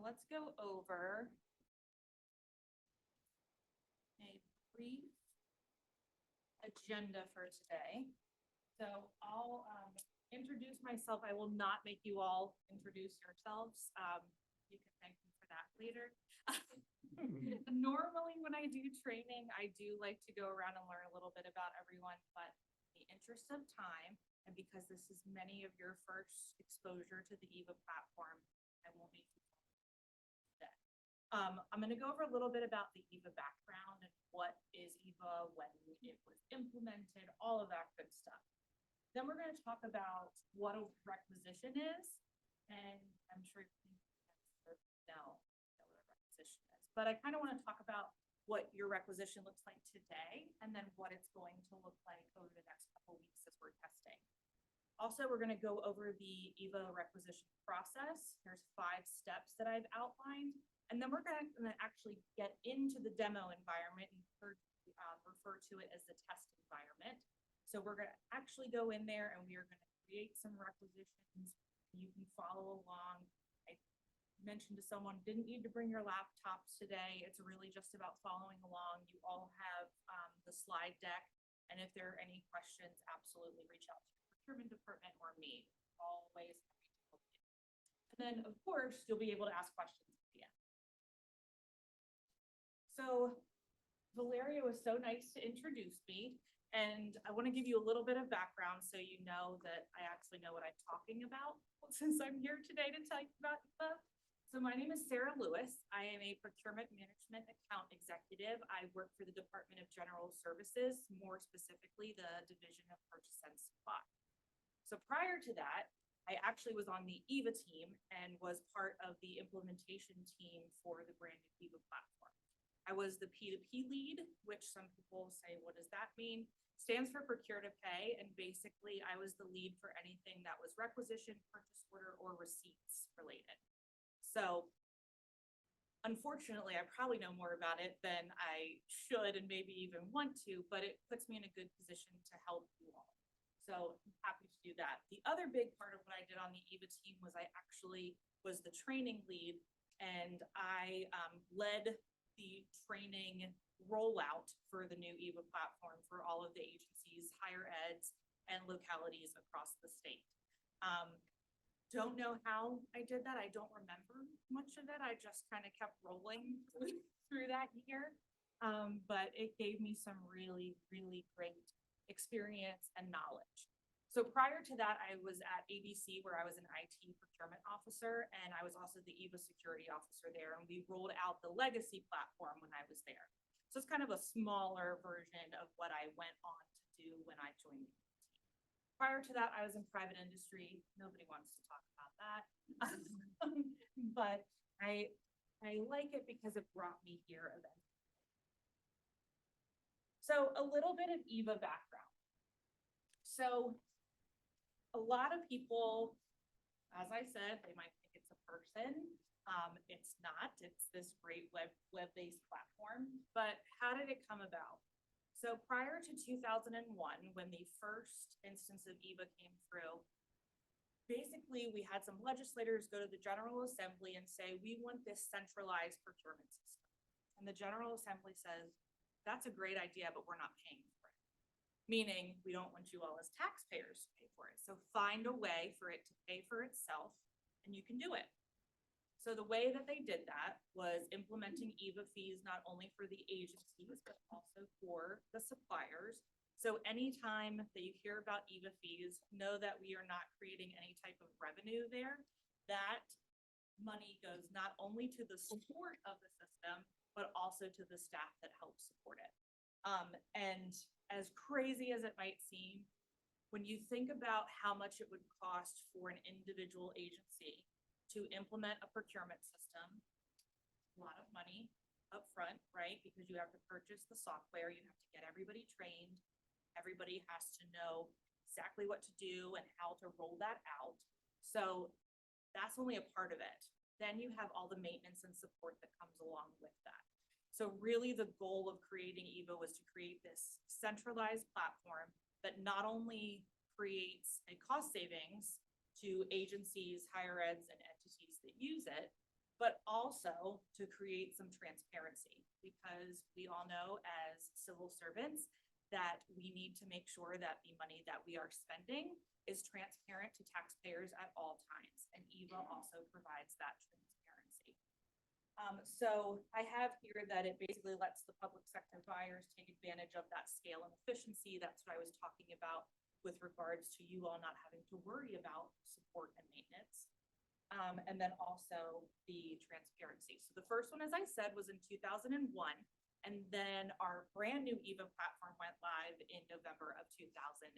let's go over a brief agenda for today. So I'll introduce myself. I will not make you all introduce yourselves. You can thank me for that later. Normally when I do training, I do like to go around and learn a little bit about everyone, but in the interest of time, and because this is many of your first exposure to the EVA platform, I won't make you today. I'm going to go over a little bit about the EVA background and what is EVA, when it was implemented, all of that good stuff. Then we're going to talk about what a requisition is, and I'm sure you know what a requisition is. But I kind of want to talk about what your requisition looks like today, and then what it's going to look like over the next couple of weeks as we're testing. Also, we're going to go over the EVA requisition process. There's 5 steps that I've outlined, and then we're going to actually get into the demo environment and refer to it as the test environment. So we're going to actually go in there and we are going to create some requisitions. You can follow along. I mentioned to someone, didn't need to bring your laptops today. It's really just about following along. You all have the slide deck. And if there are any questions, absolutely reach out to the procurement department or me. Always happy to help you. And then, of course, you'll be able to ask questions at the end. So Valeria was so nice to introduce me. And I want to give you a little bit of background so you know that I actually know what I'm talking about since I'm here today to tell you about EVA. So my name is Sarah Lewis. I am a procurement management account executive. I work for the Department of General Services, more specifically the Division of Purchase and Supply. So prior to that, I actually was on the EVA team and was part of the implementation team for the brand new EVA platform. I was the P2P lead, which some people say, what does that mean? Stands for procure to pay. And basically I was the lead for anything that was requisition, purchase order, or receipts related. So unfortunately, I probably know more about it than I should and maybe even want to, but it puts me in a good position to help you all. So I'm happy to do that. The other big part of what I did on the EVA team was I actually was the training lead, and I led the training rollout for the new EVA platform for all of the agencies, higher eds, and localities across the state. Don't know how I did that. I don't remember much of it. I just kind of kept rolling through that year. But it gave me some really, really great experience and knowledge. So prior to that, I was at ABC, where I was an IT procurement officer, and I was also the EVA security officer there. And we rolled out the legacy platform when I was there. So it's kind of a smaller version of what I went on to do when I joined the team. Prior to that, I was in private industry. Nobody wants to talk about that. But I like it because it brought me here eventually. So a little bit of EVA background. So a lot of people, as I said, they might think it's a person. It's not. It's this great web-based platform. But how did it come about? So prior to 2001, when the first instance of EVA came through, basically we had some legislators go to the General Assembly and say, we want this centralized procurement system. And the General Assembly says, that's a great idea, but we're not paying for it. Meaning we don't want you all as taxpayers to pay for it. So find a way for it to pay for itself, and you can do it. So the way that they did that was implementing EVA fees, not only for the agencies, but also for the suppliers. So anytime that you hear about EVA fees, know that we are not creating any type of revenue there. That money goes not only to the support of the system, but also to the staff that help support it. And as crazy as it might seem, when you think about how much it would cost for an individual agency to implement a procurement system, a lot of money up front, right? Because you have to purchase the software, you have to get everybody trained, everybody has to know exactly what to do and how to roll that out. So that's only a part of it. Then you have all the maintenance and support that comes along with that. So really the goal of creating EVA was to create this centralized platform that not only creates a cost savings to agencies, higher eds, and entities that use it, but also to create some transparency, because we all know as civil servants that we need to make sure that the money that we are spending is transparent to taxpayers at all times. And EVA also provides that transparency. So I have here that it basically lets the public sector buyers take advantage of that scale and efficiency. That's what I was talking about with regards to you all not having to worry about support and maintenance. And then also the transparency. So the first one, as I said, was in 2001. And then our brand new EVA platform went live in November of 2002.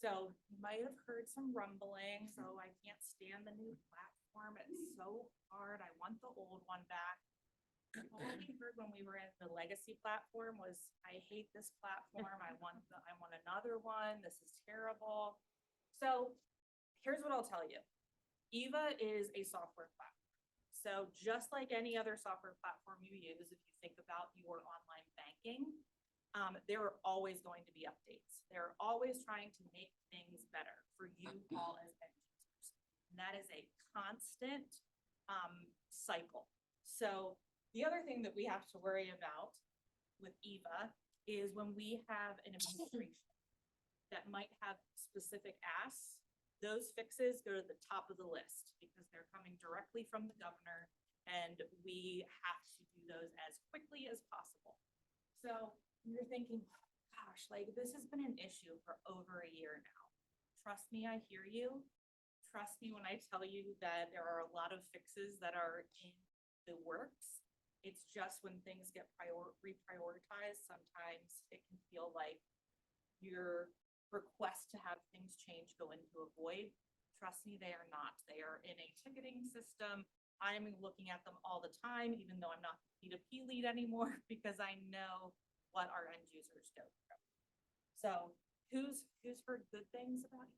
So you might have heard some rumbling. So I can't stand the new platform. It's so hard. I want the old one back. All we heard when we were in the legacy platform was, I hate this platform. I want another one. This is terrible. So here's what I'll tell you. EVA is a software platform. So just like any other software platform you use, if you think about your online banking, there are always going to be updates. They're always trying to make things better for you all as end users. And that is a constant cycle. So the other thing that we have to worry about with EVA is when we have an administration that might have specific asks, those fixes go to the top of the list because they're coming directly from the governor, and we have to do those as quickly as possible. So you're thinking, gosh, like this has been an issue for over a year now. Trust me, I hear you. Trust me when I tell you that there are a lot of fixes that are in the works. It's just when things get reprioritized, sometimes it can feel like your request to have things change go into a void. Trust me, they are not. They are in a ticketing system. I'm looking at them all the time, even though I'm not the P2P lead anymore, because I know what our end users go through. So who's heard good things about it?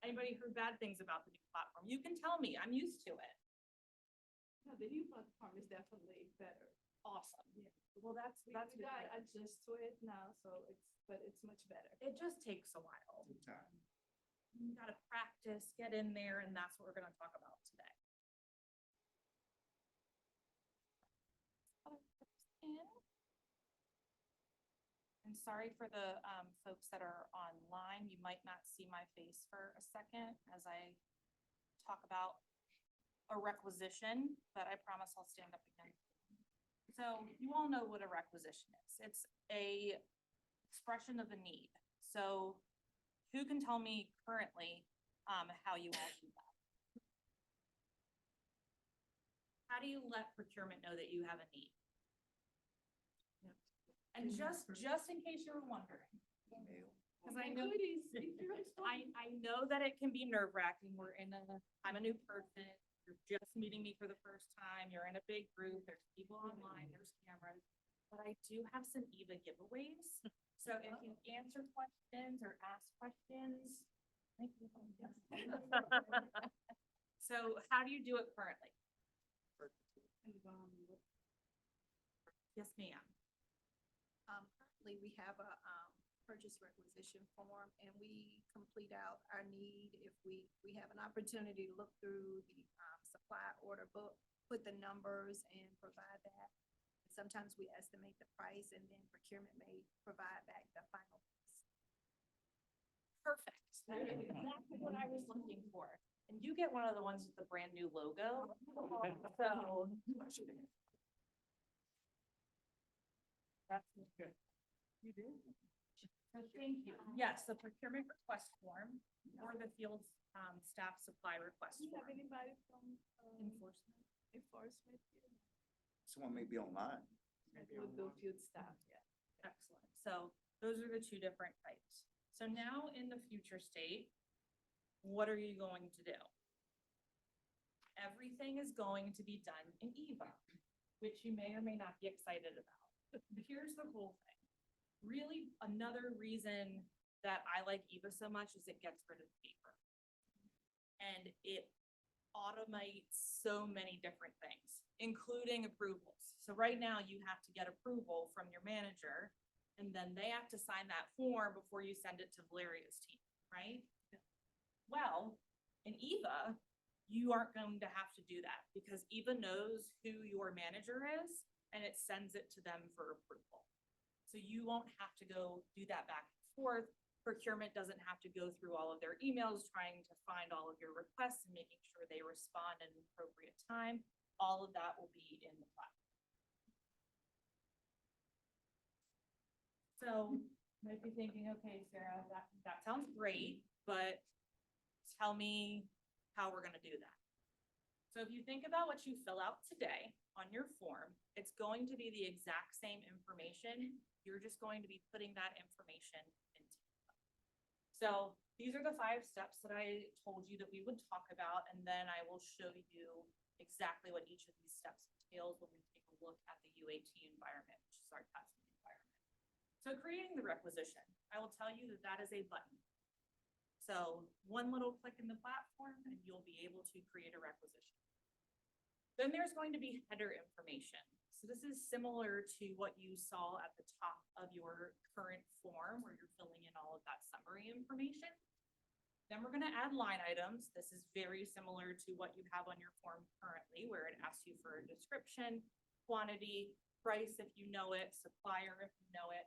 Anybody heard bad things about the new platform? You can tell me. I'm used to it. No, the new platform is definitely better. Awesome. Yeah. Well, that's We good. gotta adjust to it now, but it's much better. It just takes a while. You gotta practice, get in there, and that's what we're gonna talk about today. And sorry for the folks that are online. You might not see my face for a second as I talk about a requisition, but I promise I'll stand up again. So you all know what a requisition is. It's a expression of a need. So who can tell me currently how you all do that? How do you let procurement know that you have a need? And just in case you were wondering, because I know I know that it can be nerve-wracking. I'm a new person. You're just meeting me for the first time. You're in a big group. There's people online. There's cameras. But I do have some EVA giveaways. So if you answer questions or ask questions, thank you. So how do you do it currently? Yes, ma'am. Currently, we have a purchase requisition form, and we complete out our need. If we have an opportunity to look through the supply order book, put the numbers and provide that. Sometimes we estimate the price, and then procurement may provide back the final price. Perfect. That is exactly what I was looking for. And you get one of the ones with the brand new logo. So. That's good. You do? So thank you. Yes, the procurement request form or the field staff supply request Do you have form. anybody from Enforcement. enforcement? Someone may be online. With the field staff, yeah. Excellent. So those are the two different types. So now in the future state, what are you going to do? Everything is going to be done in EVA, which you may or may not be excited about. Here's the whole thing. Really, another reason that I like EVA so much is it gets rid of paper. And it automates so many different things, including approvals. So right now you have to get approval from your manager, and then they have to sign that form before you send it to Valeria's team, right? Well, in EVA, you aren't going to have to do that because EVA knows who your manager is and it sends it to them for approval. So you won't have to go do that back and forth. Procurement doesn't have to go through all of their emails, trying to find all of your requests and making sure they respond at an appropriate time. All of that will be in the platform. So you might be thinking, okay, Sarah, that sounds great, but tell me how we're gonna do that. So if you think about what you fill out today on your form, it's going to be the exact same information. You're just going to be putting that information into. So these are the 5 steps that I told you that we would talk about, and then I will show you exactly what each of these steps entails when we take a look at the UAT environment, which is our testing environment. So creating the requisition, I will tell you that that is a button. So one little click in the platform and you'll be able to create a requisition. Then there's going to be header information. So this is similar to what you saw at the top of your current form where you're filling in all of that summary information. Then we're going to add line items. This is very similar to what you have on your form currently, where it asks you for a description, quantity, price if you know it, supplier if you know it.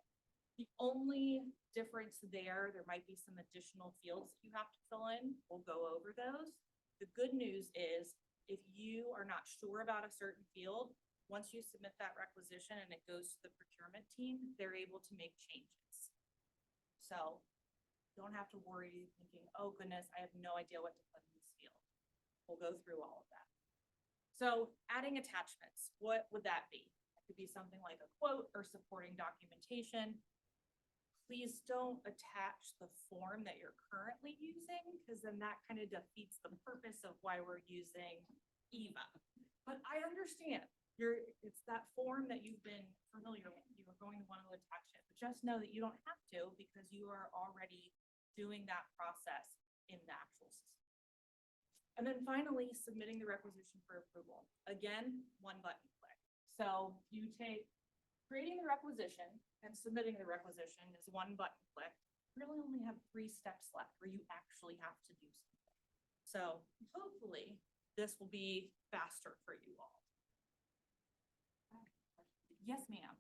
The only difference there might be some additional fields that you have to fill in. We'll go over those. The good news is if you are not sure about a certain field, once you submit that requisition and it goes to the procurement team, they're able to make changes. So don't have to worry thinking, oh goodness, I have no idea what to put in this field. We'll go through all of that. So adding attachments, what would that be? It could be something like a quote or supporting documentation. Please don't attach the form that you're currently using, because then that kind of defeats the purpose of why we're using EVA. But I understand it's that form that you've been familiar with. You are going to want to attach it, but just know that you don't have to because you are already doing that process in the actual system. And then finally, submitting the requisition for approval. Again, one button click. So you take creating the requisition and submitting the requisition is one button click. You really only have 3 steps left where you actually have to do something. So hopefully this will be faster for you all. Yes, ma'am.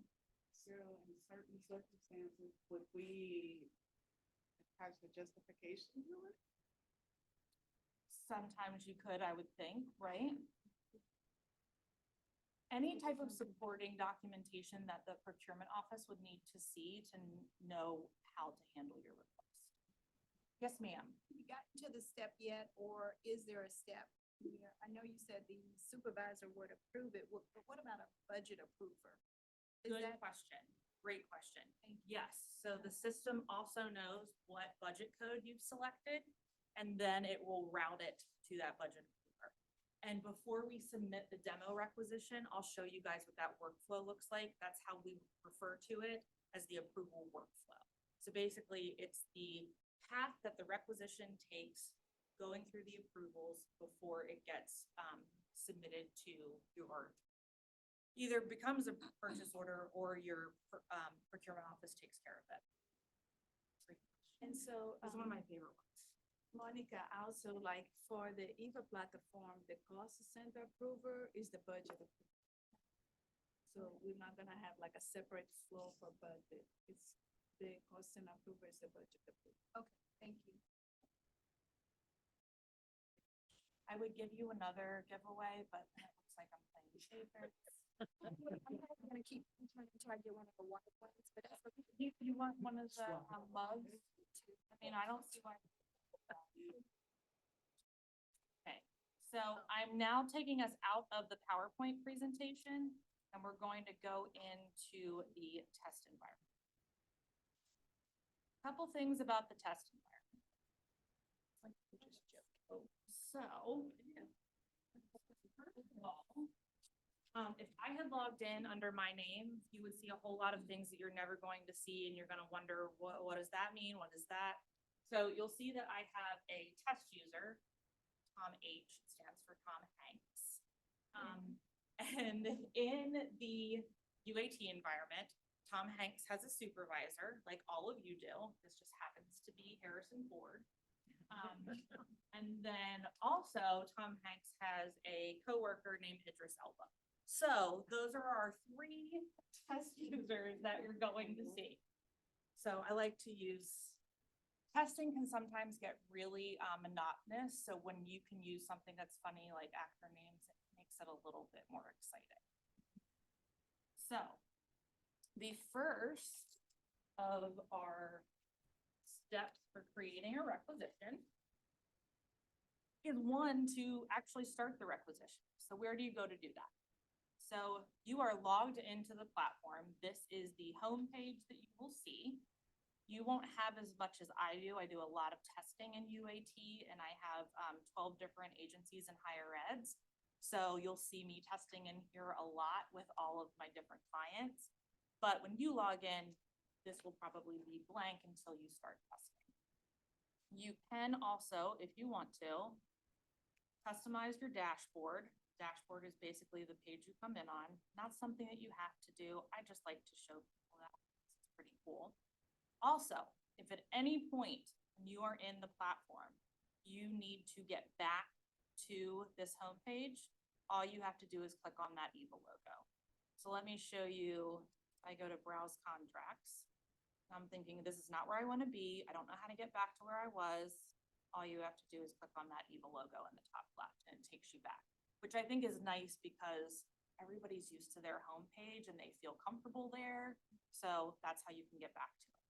So in certain circumstances, would we attach the justification to it? Sometimes you could, I would think, right? Any type of supporting documentation that the procurement office would need to see to know how to handle your request. Yes, ma'am. Have you gotten to the step yet, or is there a step here? I know you said the supervisor would approve it, but what about a budget approver? Is Good that question. Great question. Thank you. Yes, so the system also knows what budget code you've selected, and then it will route it to that budget approver. And before we submit the demo requisition, I'll show you guys what that workflow looks like. That's how we refer to it, as the approval workflow. So basically, it's the path that the requisition takes going through the approvals before it gets submitted to your, either becomes a purchase order or your procurement office takes care of it. And so, It's one of my favorite ones. Monica, also like for the EVA platform, the cost center approver is the budget approver. So we're not gonna have like a separate flow for budget. It's the cost center approver is the budget approver. Okay, thank you. I would give you another giveaway, but it looks like I'm playing favorites. I'm gonna keep trying to get one of the water ones, but that's okay. You want one of the mugs? I mean, I don't see why. Okay, so I'm now taking us out of the PowerPoint presentation and we're going to go into the test environment. Couple things about the test environment. So, first of all, if I had logged in under my name, you would see a whole lot of things that you're never going to see and you're gonna wonder, what does that mean? What is that? So you'll see that I have a test user, Tom H, stands for Tom Hanks. And in the UAT environment, Tom Hanks has a supervisor, like all of you do. This just happens to be Harrison Ford. And then also Tom Hanks has a coworker named Idris Elba. So those are our three test users that you're going to see. So I like to use, testing can sometimes get really monotonous. So when you can use something that's funny like actor names, it makes it a little bit more exciting. So the first of our steps for creating a requisition is one to actually start the requisition. So where do you go to do that? So you are logged into the platform. This is the home page that you will see. You won't have as much as I do. I do a lot of testing in UAT and I have 12 different agencies in higher eds. So you'll see me testing in here a lot with all of my different clients. But when you log in, this will probably be blank until you start testing. You can also, if you want to, customize your dashboard. Dashboard is basically the page you come in on. Not something that you have to do. I just like to show people that. It's pretty cool. Also, if at any point when you are in the platform, you need to get back to this homepage, all you have to do is click on that EVA logo. So let me show you, I go to browse contracts. I'm thinking this is not where I want to be. I don't know how to get back to where I was. All you have to do is click on that EVA logo in the top left and it takes you back, which I think is nice because everybody's used to their homepage and they feel comfortable there. So that's how you can get back to it.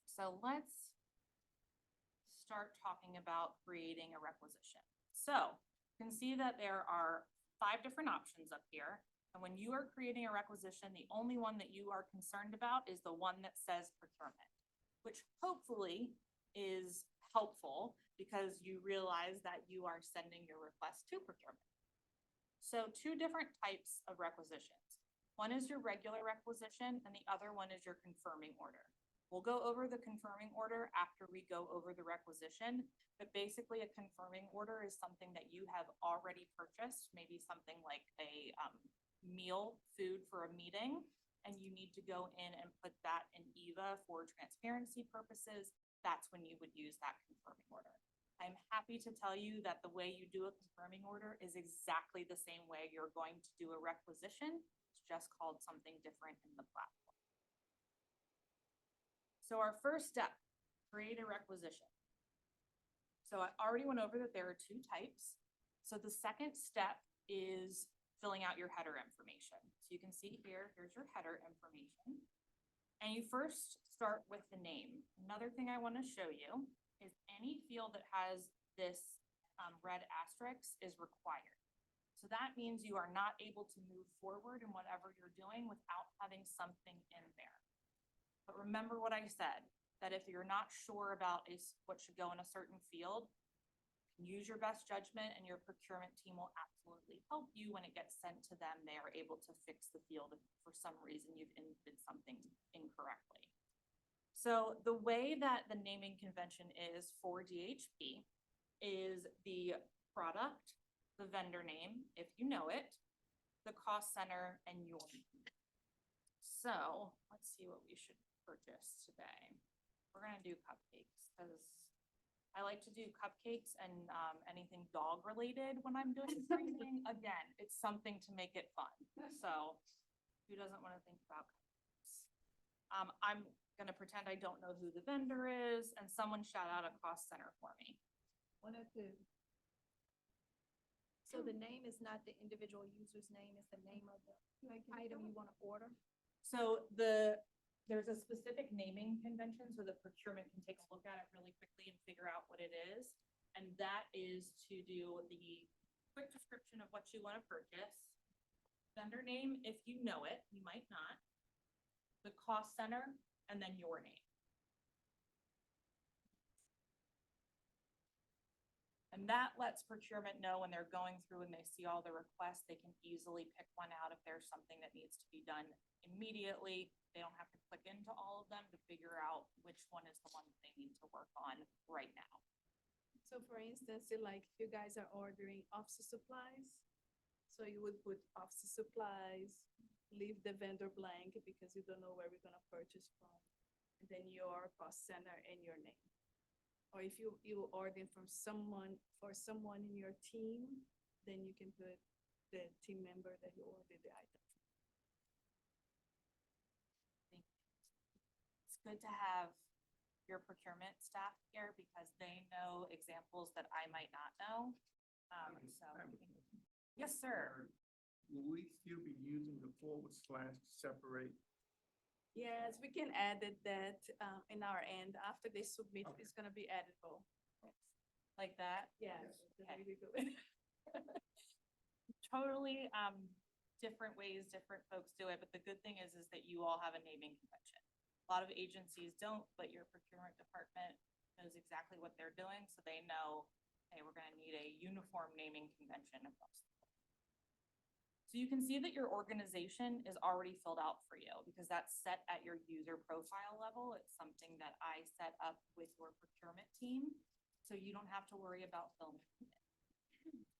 So let's start talking about creating a requisition. So you can see that there are 5 different options up here. And when you are creating a requisition, the only one that you are concerned about is the one that says procurement, which hopefully is helpful because you realize that you are sending your request to procurement. So 2 different types of requisitions. One is your regular requisition and the other one is your confirming order. We'll go over the confirming order after we go over the requisition, but basically a confirming order is something that you have already purchased, maybe something like a meal, food for a meeting, and you need to go in and put that in EVA for transparency purposes. That's when you would use that confirming order. I'm happy to tell you that the way you do a confirming order is exactly the same way you're going to do a requisition. It's just called something different in the platform. So our first step, create a requisition. So I already went over that there are 2 types. So the second step is filling out your header information. So you can see here, here's your header information. And you first start with the name. Another thing I want to show you is any field that has this red asterisk is required. So that means you are not able to move forward in whatever you're doing without having something in there. But remember what I said, that if you're not sure about what should go in a certain field, use your best judgment and your procurement team will absolutely help you when it gets sent to them. They are able to fix the field if for some reason you've inputted something incorrectly. So the way that the naming convention is for DHP is the product, the vendor name, if you know it, the cost center, and your name. So let's see what we should purchase today. We're gonna do cupcakes because I like to do cupcakes and anything dog related when I'm doing something. Again, it's something to make it fun. So who doesn't want to think about cupcakes? I'm gonna pretend I don't know who the vendor is and someone shout out a cost center for me. 1 or 2. So the name is not the individual user's name, it's the name of the item you want to order? So there's a specific naming convention so the procurement can take a look at it really quickly and figure out what it is. And that is to do the quick description of what you want to purchase, vendor name, if you know it, you might not, the cost center, and then your name. And that lets procurement know when they're going through and they see all the requests, they can easily pick one out if there's something that needs to be done immediately. They don't have to click into all of them to figure out which one is the one that they need to work on right now. So for instance, like if you guys are ordering office supplies, so you would put office supplies, leave the vendor blank because you don't know where we're gonna purchase from, and then your cost center and your name. Or if you order from someone, for someone in your team, then you can put the team member that you ordered the item. It's good to have your procurement staff here because they know examples that I might not know. So, yes, sir. Will we still be using the forward slash to separate? Yes, we can add that in our end. After they submit, it's gonna be editable. Like that? Yes. Yes. the way we do it. Totally, different ways, different folks do it, but the good thing is that you all have a naming convention. A lot of agencies don't, but your procurement department knows exactly what they're doing, so they know, hey, we're gonna need a uniform naming convention across the board. So you can see that your organization is already filled out for you because that's set at your user profile level. It's something that I set up with your procurement team, so you don't have to worry about filling it.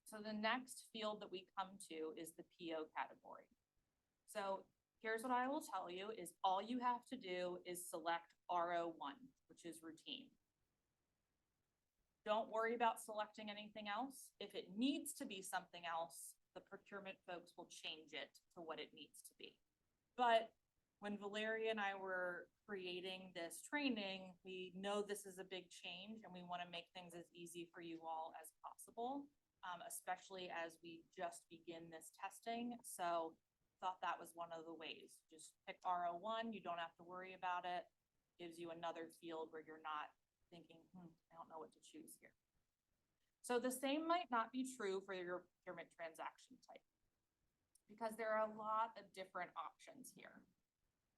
So the next field that we come to is the PO category. So here's what I will tell you is all you have to do is select RO1, which is routine. Don't worry about selecting anything else. If it needs to be something else, the procurement folks will change it to what it needs to be. But when Valeria and I were creating this training, we know this is a big change and we want to make things as easy for you all as possible, especially as we just begin this testing. So thought that was one of the ways. Just pick RO1, you don't have to worry about it. Gives you another field where you're not thinking, I don't know what to choose here. So the same might not be true for your procurement transaction type because there are a lot of different options here.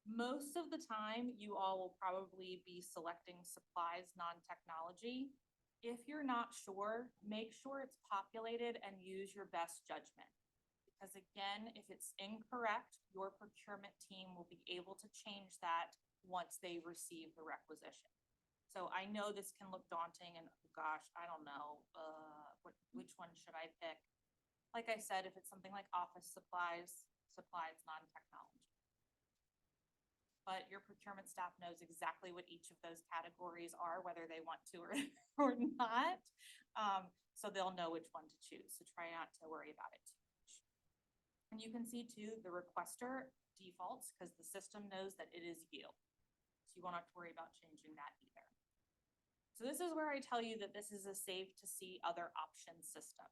Most of the time, you all will probably be selecting supplies, non-technology. If you're not sure, make sure it's populated and use your best judgment. Because again, if it's incorrect, your procurement team will be able to change that once they receive the requisition. So I know this can look daunting and oh gosh, I don't know, which one should I pick? Like I said, if it's something like office supplies, non-technology. But your procurement staff knows exactly what each of those categories are, whether they want to or not. So they'll know which one to choose. So try not to worry about it too much. And you can see too, the requester defaults because the system knows that it is you. So you won't have to worry about changing that either. So this is where I tell you that this is a safe to see other options system.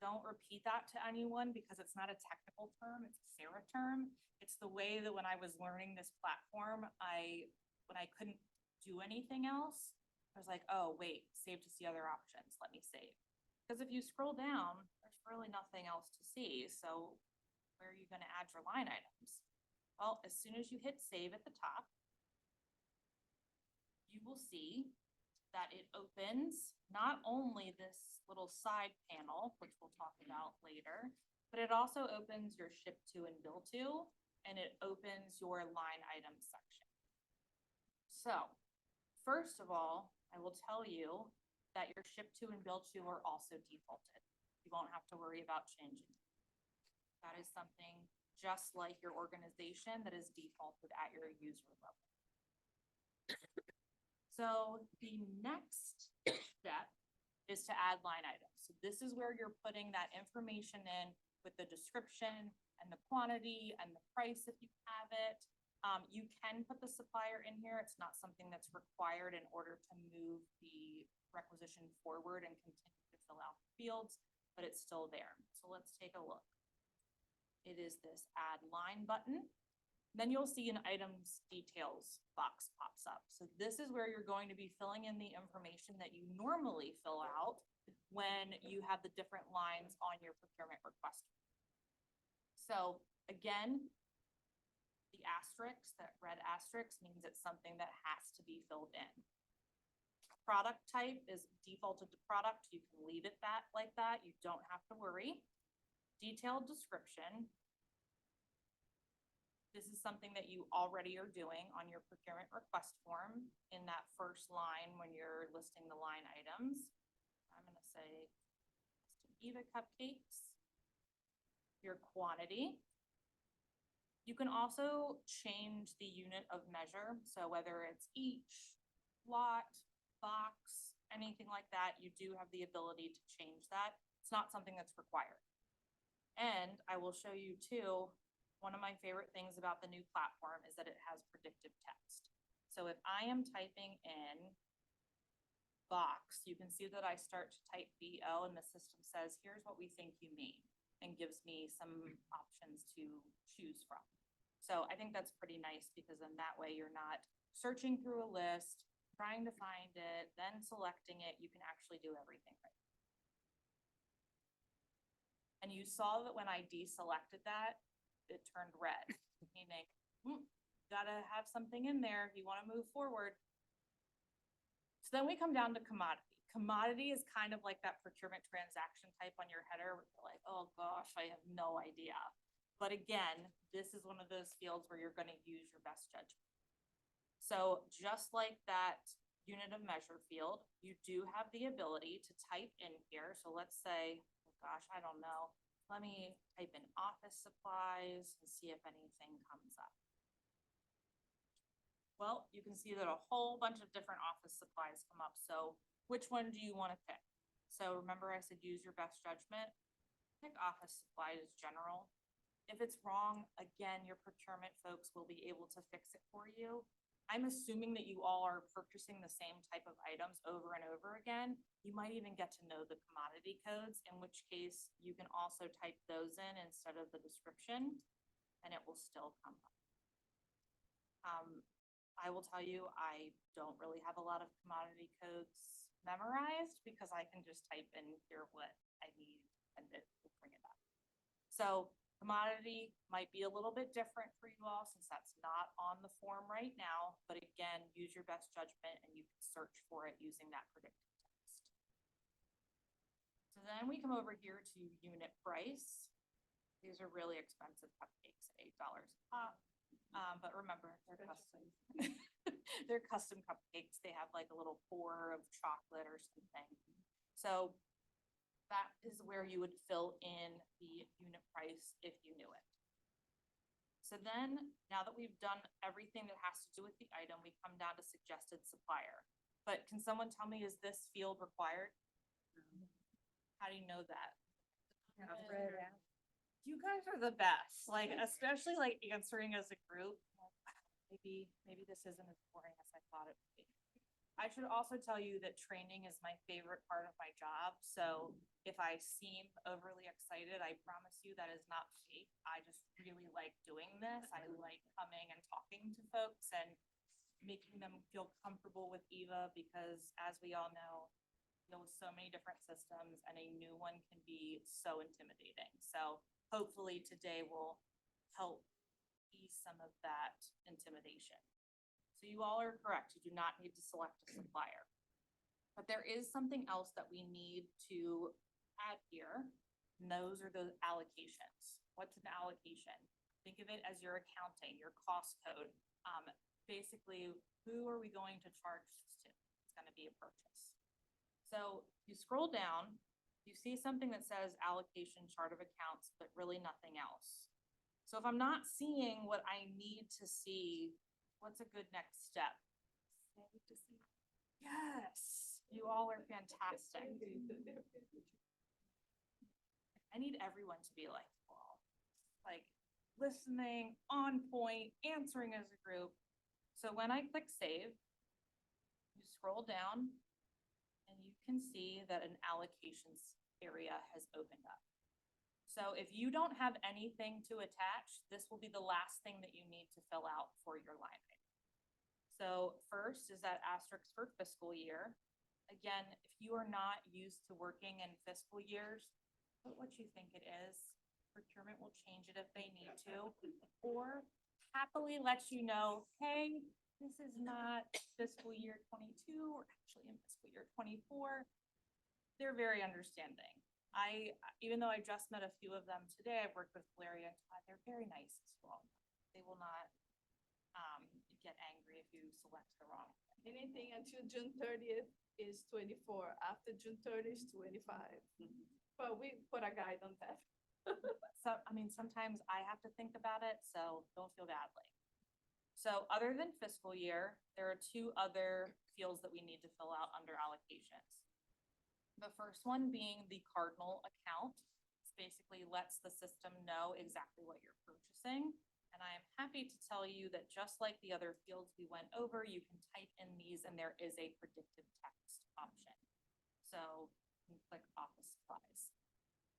Don't repeat that to anyone because it's not a technical term, it's a Sarah term. It's the way that when I was learning this platform, when I couldn't do anything else, I was like, oh, wait, save to see other options, let me save. Because if you scroll down, there's really nothing else to see. So where are you gonna add your line items? Well, as soon as you hit save at the top, you will see that it opens not only this little side panel, which we'll talk about later, but it also opens your ship to and bill to, and it opens your line item section. So first of all, I will tell you that your ship to and bill to are also defaulted. You won't have to worry about changing. That is something just like your organization that is defaulted at your user level. So the next step is to add line items. So this is where you're putting that information in with the description and the quantity and the price if you have it. You can put the supplier in here. It's not something that's required in order to move the requisition forward and continue to fill out the fields, but it's still there. So let's take a look. It is this add line button. Then you'll see an items details box pops up. So this is where you're going to be filling in the information that you normally fill out when you have the different lines on your procurement request. So again, the asterisk, that red asterisk means it's something that has to be filled in. Product type is defaulted to product. You can leave it like that. You don't have to worry. Detailed description. This is something that you already are doing on your procurement request form in that first line when you're listing the line items. I'm gonna say Eva cupcakes, your quantity. You can also change the unit of measure. So whether it's each, lot, box, anything like that, you do have the ability to change that. It's not something that's required. And I will show you too, one of my favorite things about the new platform is that it has predictive text. So if I am typing in box, you can see that I start to type BO and the system says, here's what we think you mean, and gives me some options to choose from. So I think that's pretty nice because then that way you're not searching through a list, trying to find it, then selecting it. You can actually do everything right. And you saw that when I deselected that, it turned red, meaning, gotta have something in there if you wanna move forward. So then we come down to commodity. Commodity is kind of like that procurement transaction type on your header, where you're like, oh gosh, I have no idea. But again, this is one of those fields where you're gonna use your best judgment. So just like that unit of measure field, you do have the ability to type in here. So let's say, oh gosh, I don't know. Let me type in office supplies and see if anything comes up. Well, you can see that a whole bunch of different office supplies come up. So which one do you want to pick? So remember I said use your best judgment. Pick office supplies general. If it's wrong, again, your procurement folks will be able to fix it for you. I'm assuming that you all are purchasing the same type of items over and over again. You might even get to know the commodity codes, in which case you can also type those in instead of the description, and it will still come up. I will tell you, I don't really have a lot of commodity codes memorized because I can just type in here what I need and it will bring it up. So commodity might be a little bit different for you all since that's not on the form right now, but again, use your best judgment and you can search for it using that predictive text. So then we come over here to unit price. These are really expensive cupcakes at $8 a pop. But remember, they're custom. They're custom cupcakes. They have like a little pour of chocolate or something. So that is where you would fill in the unit price if you knew it. So then, now that we've done everything that has to do with the item, we come down to suggested supplier. But can someone tell me, is this field required? How do you know that? You guys are the best, like, especially like answering as a group. Maybe this isn't as boring as I thought it would be. I should also tell you that training is my favorite part of my job. So if I seem overly excited, I promise you that is not fake. I just really like doing this. I like coming and talking to folks and making them feel comfortable with Eva because, as we all know, deal with so many different systems and a new one can be so intimidating. So hopefully today will help ease some of that intimidation. So you all are correct. You do not need to select a supplier. But there is something else that we need to add here, and those are the allocations. What's an allocation? Think of it as your accounting, your cost code. Basically, who are we going to charge this to? It's going to be a purchase. So you scroll down, you see something that says allocation chart of accounts, but really nothing else. So if I'm not seeing what I need to see, what's a good next step? Yes, you all are fantastic. I need everyone to be like you all, like listening, on point, answering as a group. So when I click save, you scroll down and you can see that an allocations area has opened up. So if you don't have anything to attach, this will be the last thing that you need to fill out for your line item. So first is that asterisk for fiscal year. Again, if you are not used to working in fiscal years, put what you think it is. Procurement will change it if they need to, or happily let you know, hey, this is not fiscal year 22, we're actually in fiscal year 24. They're very understanding. Even though I just met a few of them today, I've worked with Larry and Todd, they're very nice as well. They will not get angry if you select the wrong. Anything until June 30th is 24. After June 30th is 25. But we put a guide on that. So, I mean, sometimes I have to think about it, so don't feel badly. So other than fiscal year, there are two other fields that we need to fill out under allocations. The first one being the cardinal account. This basically lets the system know exactly what you're purchasing. And I am happy to tell you that just like the other fields we went over, you can type in these and there is a predicted text option. So you can click office supplies.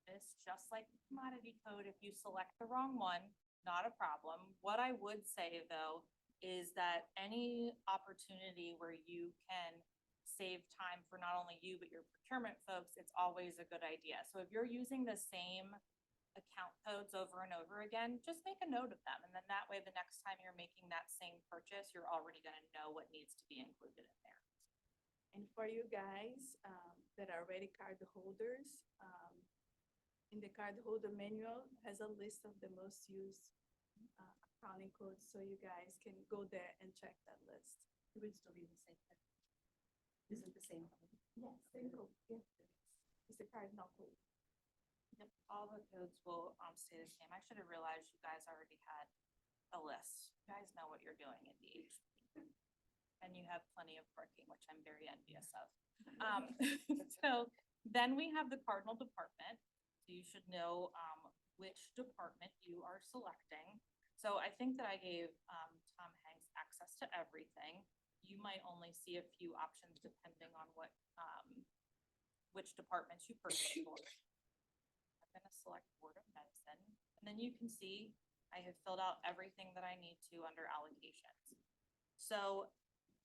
This, just like the commodity code, if you select the wrong one, not a problem. What I would say though, is that any opportunity where you can save time for not only you, but your procurement folks, it's always a good idea. So if you're using the same account codes over and over again, just make a note of them. And then that way, the next time you're making that same purchase, you're already gonna know what needs to be included in there. And for you guys, that are already card holders, in the card holder manual has a list of the most used, accounting codes, so you guys can go there and check that list. It would still be the same thing. Is it the same? Yes, same code, yeah. It's a cardinal code. Yep, all the codes will stay the same. I should have realized you guys already had a list. You guys know what you're doing at DHP. And you have plenty of parking, which I'm very envious of. So then we have the cardinal department. So you should know which department you are selecting. So I think that I gave Tom Hanks access to everything. You might only see a few options depending on what which departments you purchase for. I'm gonna select Board of Medicine, and then you can see I have filled out everything that I need to under allocations. So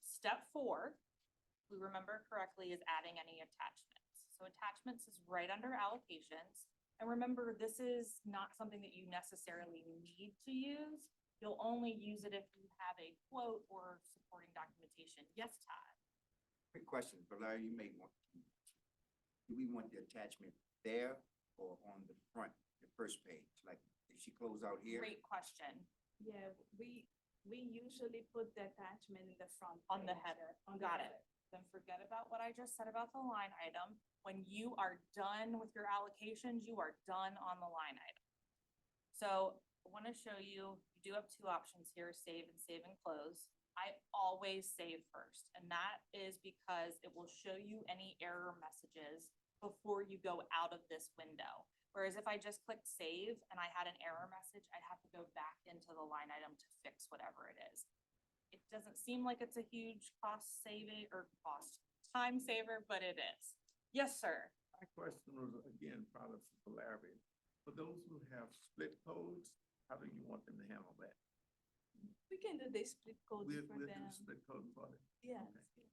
step 4, if we remember correctly, is adding any attachments. So attachments is right under allocations. And remember, this is not something that you necessarily need to use. You'll only use it if you have a quote or supporting documentation. Yes, Todd? Quick question, but you may want, do we want the attachment there or on the front, the first page? Like, if she close out here? Great question. Yeah, we usually put the attachment in the front. On the page. header. On the Got it. header. Then forget about what I just said about the line item. When you are done with your allocations, you are done on the line item. So I want to show you, you do have two options here, save and close. I always save first, and that is because it will show you any error messages before you go out of this window. Whereas if I just clicked save and I had an error message, I'd have to go back into the line item to fix whatever it is. It doesn't seem like it's a huge cost saving or time saver, but it is. Yes, sir. My question was, again, probably for Larry. For those who have split codes, how do you want them to handle that? We can do the split coding for We'll do them. split code for them. Yes, Okay.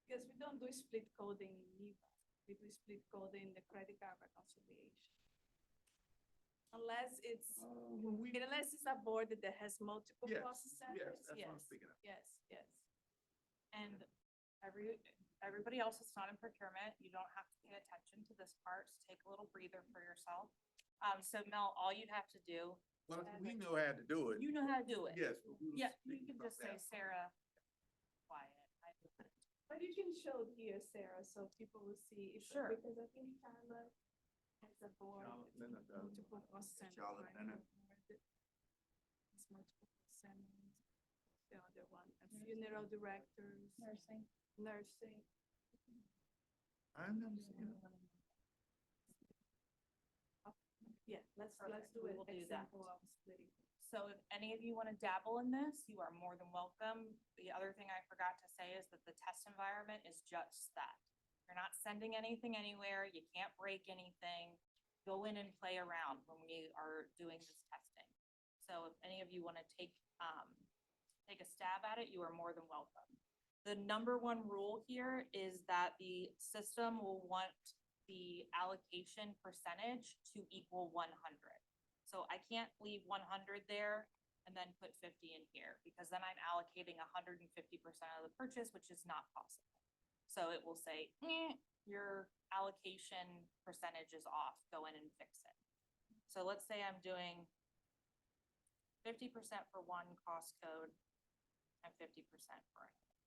because we don't do split coding in NEVA. We do split coding in the credit card reconciliation. Unless it's, unless it's a board that has multiple Yes, cost yes, centers, that's what I'm yes, speaking of. yes, yes. And everybody else that's not in procurement, you don't have to pay attention to this part, so take a little breather for yourself. So Mel, all you'd have to do, Well, we know how to do it. you know how to do it. Yes. but we were Yeah, you speaking can about just say, that. Sarah, quiet. But you can show it here, Sarah, so people will see. Sure. Because I think Charlotte has a board. Charlotte with Leonard does. multiple cost centers, Charlotte right? Leonard. It's multiple cost centers. The other one, a funeral directors. Nursing. Nursing. I understand. Yeah, let's Perfect. do We an will do that. example of splitting. So if any of you want to dabble in this, you are more than welcome. The other thing I forgot to say is that the test environment is just that. You're not sending anything anywhere. You can't break anything. Go in and play around when we are doing this testing. So if any of you want to take a stab at it, you are more than welcome. The number one rule here is that the system will want the allocation percentage to equal 100. So I can't leave 100 there and then put 50 in here, because then I'm allocating 150% of the purchase, which is not possible. So it will say, your allocation percentage is off, go in and fix it. So let's say I'm doing 50% for one cost code and 50% for another.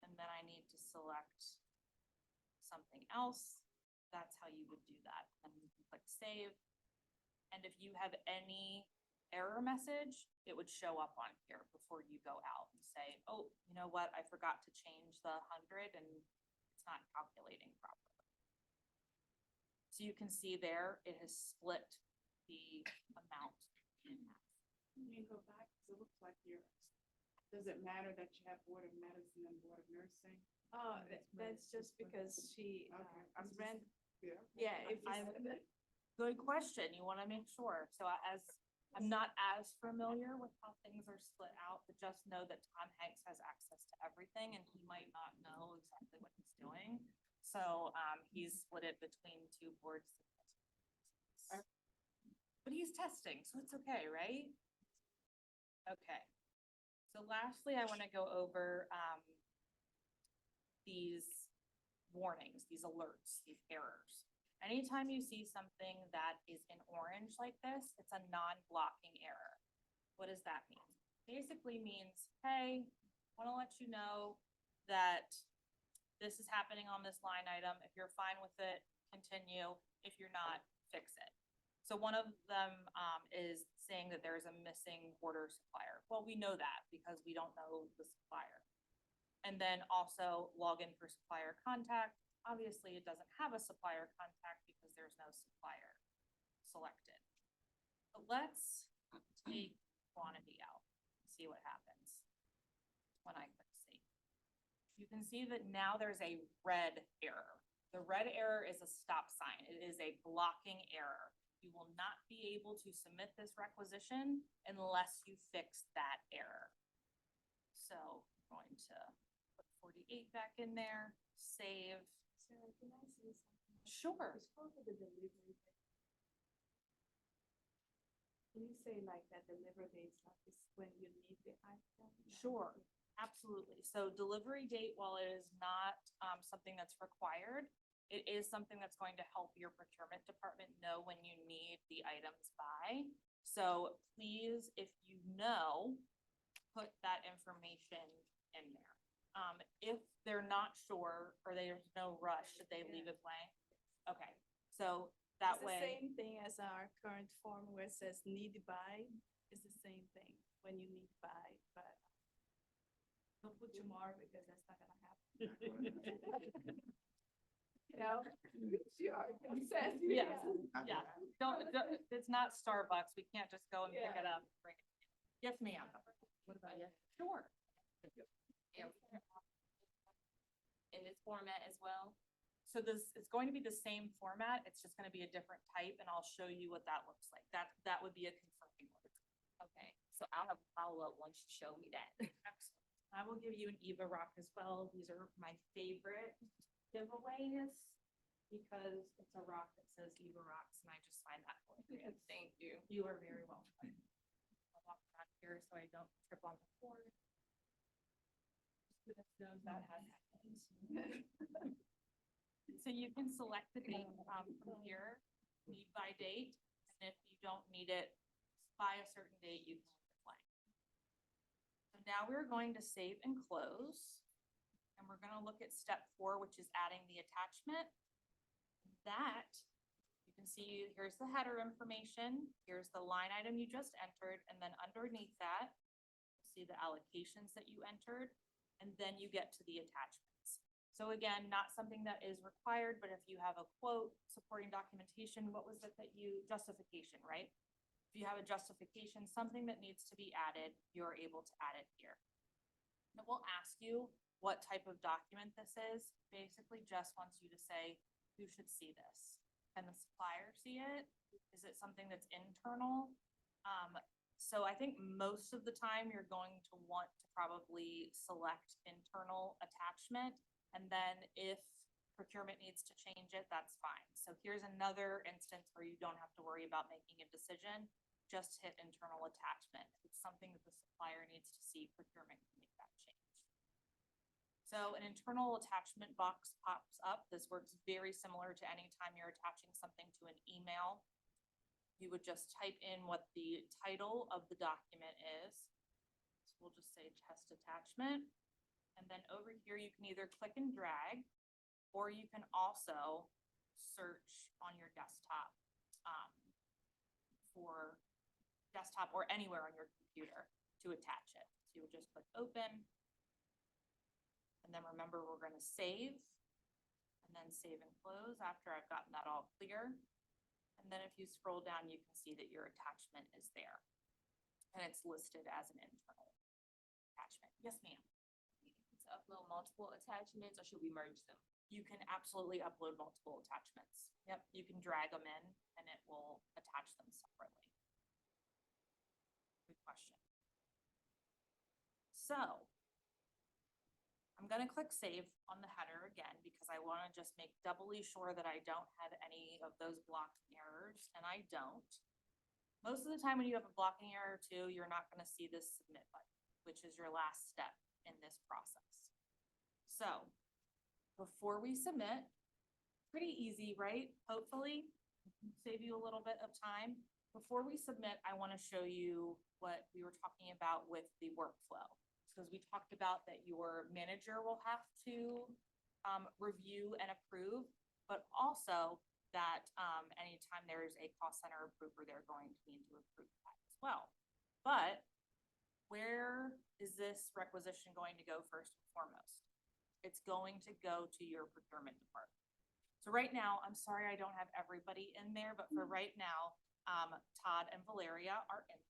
And then I need to select something else. that's how you would do that. And you can click save. And if you have any error message, it would show up on here before you go out and say, oh, you know what, I forgot to change the 100 and it's not calculating properly. So you can see there, it has split the amount in half. Can you go back? 'Cause it looks like does it matter that you have Board of Medicine and Board of Nursing? Oh, that's just because she, Okay, I'm just- ran, Yeah. yeah, if I'm- Good question. You want to make sure. So I'm not as familiar with how things are split out, but just know that Tom Hanks has access to everything and he might not know exactly what he's doing. So, he's split it between two boards. But he's testing, so it's okay, right? Okay. So lastly, I want to go over, these warnings, these alerts, these errors. Anytime you see something that is in orange like this, it's a non-blocking error. What does that mean? Basically means, hey, want to let you know that this is happening on this line item. If you're fine with it, continue. If you're not, fix it. So one of them is saying that there's a missing order supplier. Well, we know that because we don't know the supplier. And then also log in for supplier contact. Obviously, it doesn't have a supplier contact because there's no supplier selected. But let's take quantity out, see what happens when I click save. You can see that now there's a red error. The red error is a stop sign. It is a blocking error. You will not be able to submit this requisition unless you fix that error. So I'm going to put 48 back in there, save. Sarah, can I say something? Sure. Just go to the delivery date. Can you say like that delivery date is when you need the item? Sure, absolutely. So delivery date, while it is not something that's required, it is something that's going to help your procurement department know when you need the items by. So please, if you know, put that information in there. If they're not sure or there's no rush, should they leave it blank? Okay, so that It's the way. same thing as our current form where it says need by, it's the same thing when you need by, but don't put tomorrow because that's not gonna happen. You know? It says, Yes. Yeah, it's not Starbucks. We can't just go and pick it up. and bring it in. Yes, ma'am. What about you? Sure. In this format as well? So this, it's going to be the same format. It's just gonna be a different type and I'll show you what that looks like. That would be a confirming order. Okay, so I'll have a follow-up once you show me that. Excellent. I will give you an Eva Rock as well. These are my favorite giveaways because it's a rock that says Eva Rocks and I just find that hilarious. Thank you. You are very welcome. I'll walk around here so I don't trip on the floor. Just knows that has happened. So you can select the date from here, need by date, and if you don't need it by a certain date, you can leave it blank. So now we're going to save and close. And we're gonna look at step 4, which is adding the attachment. That, you can see, here's the header information, here's the line item you just entered, and then underneath that, see the allocations that you entered, and then you get to the attachments. So again, not something that is required, but if you have a quote, supporting documentation, what was it that justification, right? If you have a justification, something that needs to be added, you're able to add it here. And it will ask you what type of document this is. Basically just wants you to say, who should see this? Can the supplier see it? Is it something that's internal? So I think most of the time you're going to want to probably select internal attachment. And then if procurement needs to change it, that's fine. So here's another instance where you don't have to worry about making a decision. Just hit internal attachment. If it's something that the supplier needs to see, procurement can make that change. So an internal attachment box pops up. This works very similar to any time you're attaching something to an email. You would just type in what the title of the document is. So we'll just say test attachment. And then over here, you can either click and drag, or you can also search on your desktop, for desktop or anywhere on your computer to attach it. So you would just click open. And then remember, we're gonna save and then save and close after I've gotten that all clear. And then if you scroll down, you can see that your attachment is there. And it's listed as an internal attachment. Yes, ma'am. To upload multiple attachments, or should we merge them? You can absolutely upload multiple attachments. Yep, you can drag them in and it will attach them separately. Good question. So I'm gonna click save on the header again because I wanna just make doubly sure that I don't have any of those blocking errors, and I don't. Most of the time when you have a blocking error too, you're not gonna see this submit button, which is your last step in this process. So before we submit, pretty easy, right? Hopefully, save you a little bit of time. Before we submit, I want to show you what we were talking about with the workflow. Because we talked about that your manager will have to review and approve, but also that anytime there's a cost center approver, they're going to need to approve that as well. But where is this requisition going to go first and foremost? It's going to go to your procurement department. So right now, I'm sorry I don't have everybody in there, but for right now, Todd and Valeria are in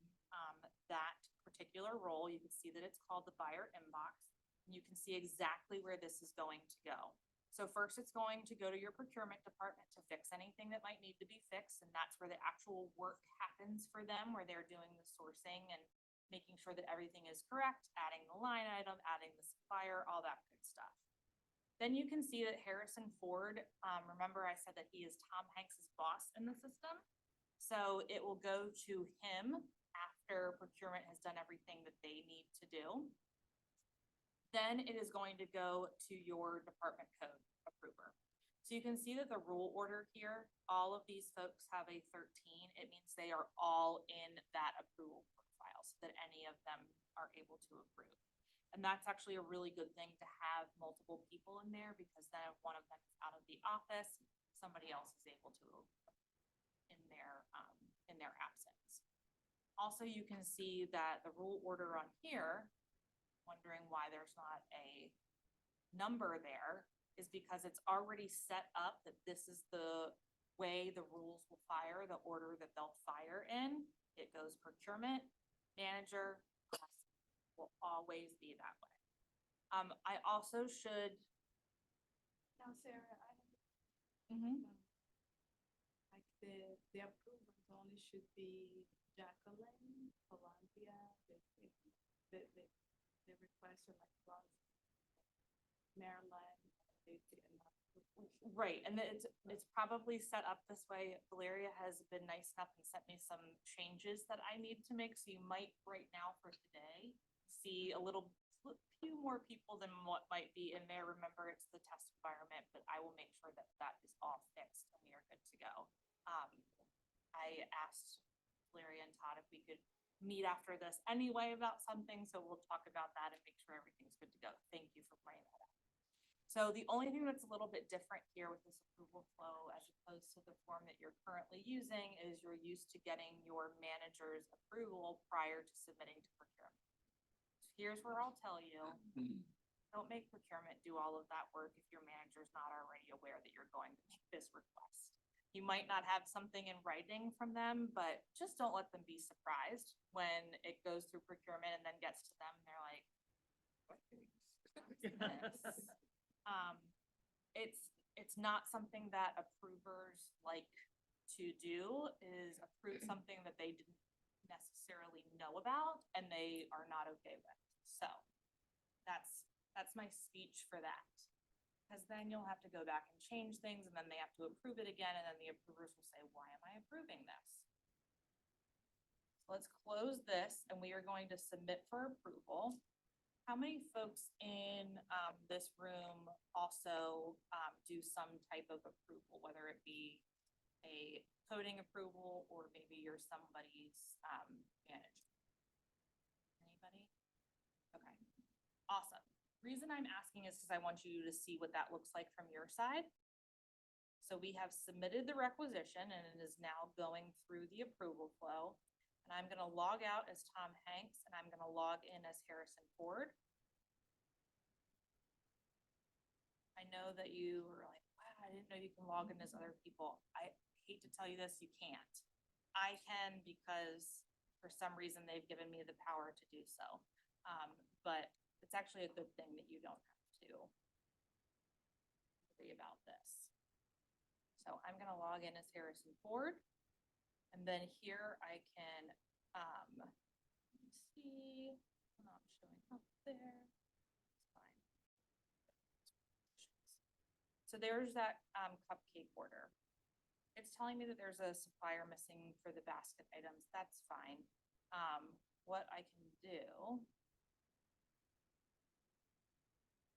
that particular role. You can see that it's called the buyer inbox. And you can see exactly where this is going to go. So first, it's going to go to your procurement department to fix anything that might need to be fixed. And that's where the actual work happens for them, where they're doing the sourcing and making sure that everything is correct, adding the line item, adding the supplier, all that good stuff. Then you can see that Harrison Ford, remember I said that he is Tom Hanks's boss in the system. So it will go to him after procurement has done everything that they need to do. Then it is going to go to your department code approver. So you can see that the rule order here, all of these folks have a 13. It means they are all in that approval profile so that any of them are able to approve. And that's actually a really good thing to have multiple people in there, because then if one of them is out of the office, somebody else is able to in their absence. Also, you can see that the rule order on here, wondering why there's not a number there, is because it's already set up that this is the way the rules will fire, the order that they'll fire in. It goes procurement, manager, will always be that way. I also should. Now, Sarah, I Mhm. like the approvers only should be Jacqueline, Columbia, the requests are like Maryland, they did not. Right, and it's probably set up this way. Valeria has been nice enough and sent me some changes that I need to make, so you might right now for today see a few more people than what might be in there. Remember, it's the test environment, but I will make sure that that is all fixed and we are good to go. I asked Valeria and Todd if we could meet after this anyway about something, so we'll talk about that and make sure everything's good to go. Thank you for bringing that up. So the only thing that's a little bit different here with this approval flow as opposed to the form that you're currently using is you're used to getting your manager's approval prior to submitting to procurement. So here's where I'll tell you, don't make procurement do all of that work if your manager's not already aware that you're going to make this request. You might not have something in writing from them, but just don't let them be surprised when it goes through procurement and then gets to them and they're like, "What's this?" It's not something that approvers like to do, is approve something that they didn't necessarily know about and they are not okay with. So that's my speech for that. Because then you'll have to go back and change things and then they have to approve it again, and then the approvers will say, why am I approving this? So let's close this and we are going to submit for approval. How many folks in this room also do some type of approval, whether it be a coding approval or maybe you're somebody's manager? Anybody? Okay, awesome. Reason I'm asking is because I want you to see what that looks like from your side. So we have submitted the requisition and it is now going through the approval flow. And I'm gonna log out as Tom Hanks and I'm gonna log in as Harrison Ford. I know that you were like, wow, I didn't know you can log in as other people. I hate to tell you this, you can't. I can because for some reason they've given me the power to do so. But it's actually a good thing that you don't have to worry about this. So I'm gonna log in as Harrison Ford. And then here I can, let me see, not showing up there. It's fine. So there's that cupcake order. It's telling me that there's a supplier missing for the basket items. That's fine. What I can do,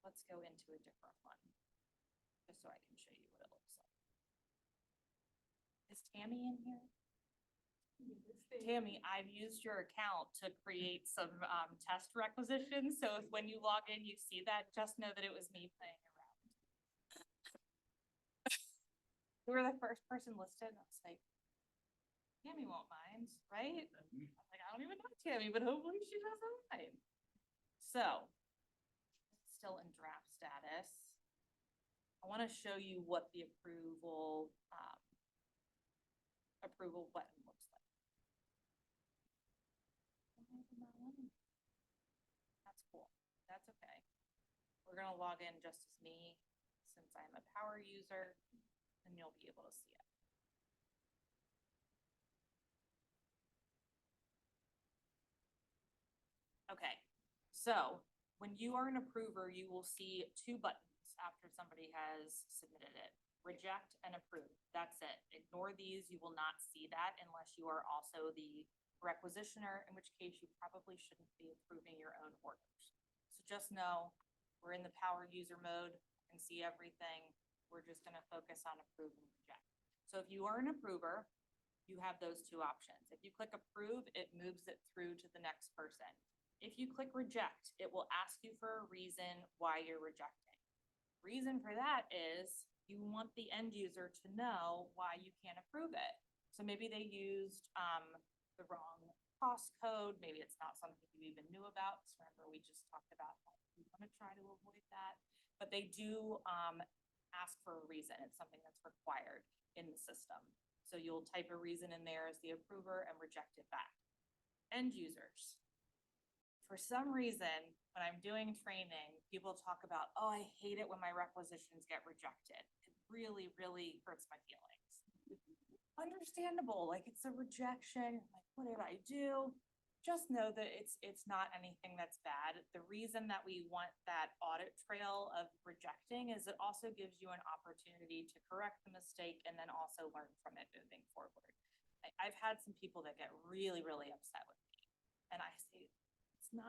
let's go into a different one, just so I can show you what it looks like. Is Tammy in here? Tammy, I've used your account to create some test requisitions, so if when you log in, you see that, just know that it was me playing around. You were the first person listed, and I was like, Tammy won't mind, right? I'm like, I don't even know Tammy, but hopefully she doesn't mind. So, it's still in draft status. I wanna show you what the approval button looks like. That's cool. That's okay. We're gonna log in just as me, since I'm a power user, and you'll be able to see it. Okay, so when you are an approver, you will see two buttons after somebody has submitted it. Reject and approve. That's it. Ignore these. You will not see that unless you are also the requisitioner, in which case you probably shouldn't be approving your own orders. So just know we're in the power user mode and see everything. We're just gonna focus on approve and reject. So if you are an approver, you have those two options. If you click approve, it moves it through to the next person. If you click reject, it will ask you for a reason why you're rejecting. Reason for that is you want the end user to know why you can't approve it. So maybe they used the wrong cost code, maybe it's not something you even knew about, because remember we just talked about how we want to try to avoid that, but they do ask for a reason. It's something that's required in the system. So you'll type a reason in there as the approver and reject it back. End users. For some reason, when I'm doing training, people talk about, oh, I hate it when my requisitions get rejected. It really, really hurts my feelings. Understandable, like it's a rejection, like what did I do? Just know that it's not anything that's bad. The reason that we want that audit trail of rejecting is it also gives you an opportunity to correct the mistake and then also learn from it moving forward. I've had some people that get really, really upset with me. And I say,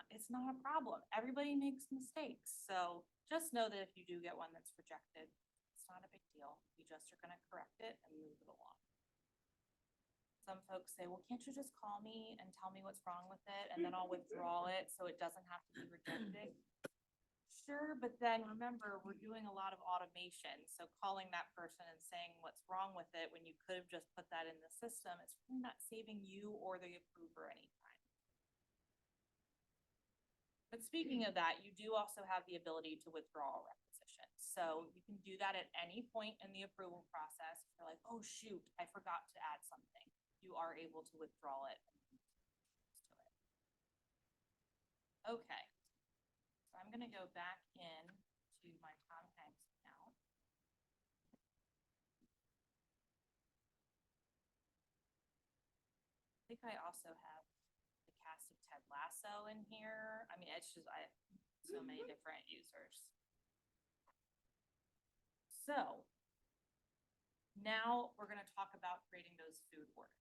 it's not a problem. Everybody makes mistakes. So just know that if you do get one that's rejected, it's not a big deal. You just are gonna correct it and move it along. Some folks say, well, can't you just call me and tell me what's wrong with it and then I'll withdraw it so it doesn't have to be rejected? Sure, but then remember, we're doing a lot of automation. So calling that person and saying what's wrong with it when you could have just put that in the system, it's really not saving you or the approver any time. But speaking of that, you do also have the ability to withdraw a requisition. So you can do that at any point in the approval process. If you're like, oh shoot, I forgot to add something. You are able to withdraw it. Okay, so I'm gonna go back in to my Tom Hanks account. I think I also have the cast of Ted Lasso in here. I mean, it's just, I have so many different users. So now we're gonna talk about creating those food orders.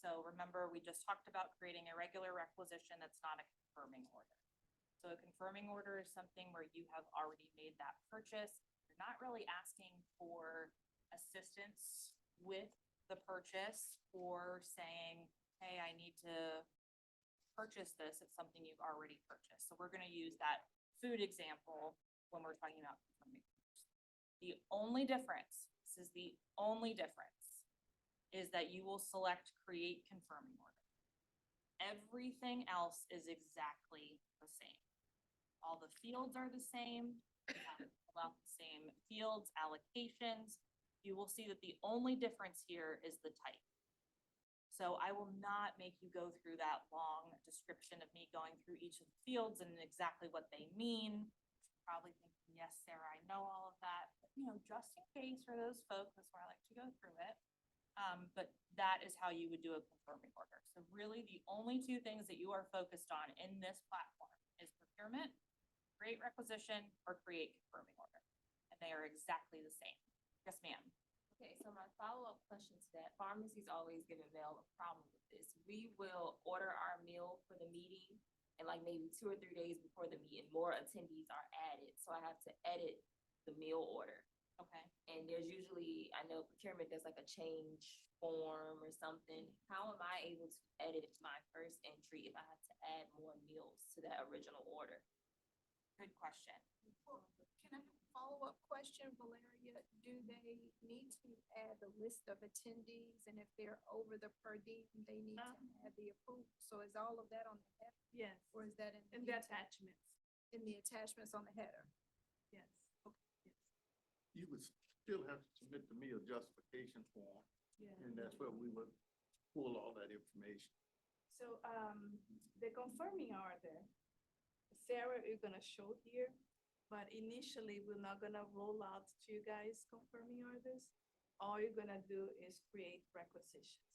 So remember, we just talked about creating a regular requisition that's not a confirming order. So a confirming order is something where you have already made that purchase. You're not really asking for assistance with the purchase or saying, hey, I need to purchase this. It's something you've already purchased. So we're gonna use that food example when we're talking about confirming orders. The only difference, This is the only difference, is that you will select create confirming order. Everything else is exactly the same. All the fields are the same, you have about the same fields, allocations. You will see that the only difference here is the type. So I will not make you go through that long description of me going through each of the fields and exactly what they mean. Probably thinking, yes, Sarah, I know all of that, but just in case for those folks, that's where I like to go through it. But that is how you would do a confirming order. So really the only two things that you are focused on in this platform is procurement, create requisition, or create confirming order. And they are exactly the same. Yes, ma'am. Okay, so my follow-up question to that, pharmacies always give Mel a problem with this. We will order our meal for the meeting and like maybe 2 or 3 days before the meeting, more attendees are added. So I have to edit the meal order. Okay. And there's usually, I know procurement, there's like a change form or something. How am I able to edit my first entry if I have to add more meals to that original order? Good question. Can I have a follow-up question, Valeria? Do they need to add the list of attendees, and if they're over the per diem, they need to add the approval? So is all of that on the header, Yes, or is that in the and the detail? attachments, In the attachments on the header? yes. You would still have to submit the meal justification form, Yeah. and that's where we would pull all that information. So, the confirming order, Sarah, you're gonna show here, but initially, we're not gonna roll out to you guys confirming orders. All you're gonna do is create requisitions.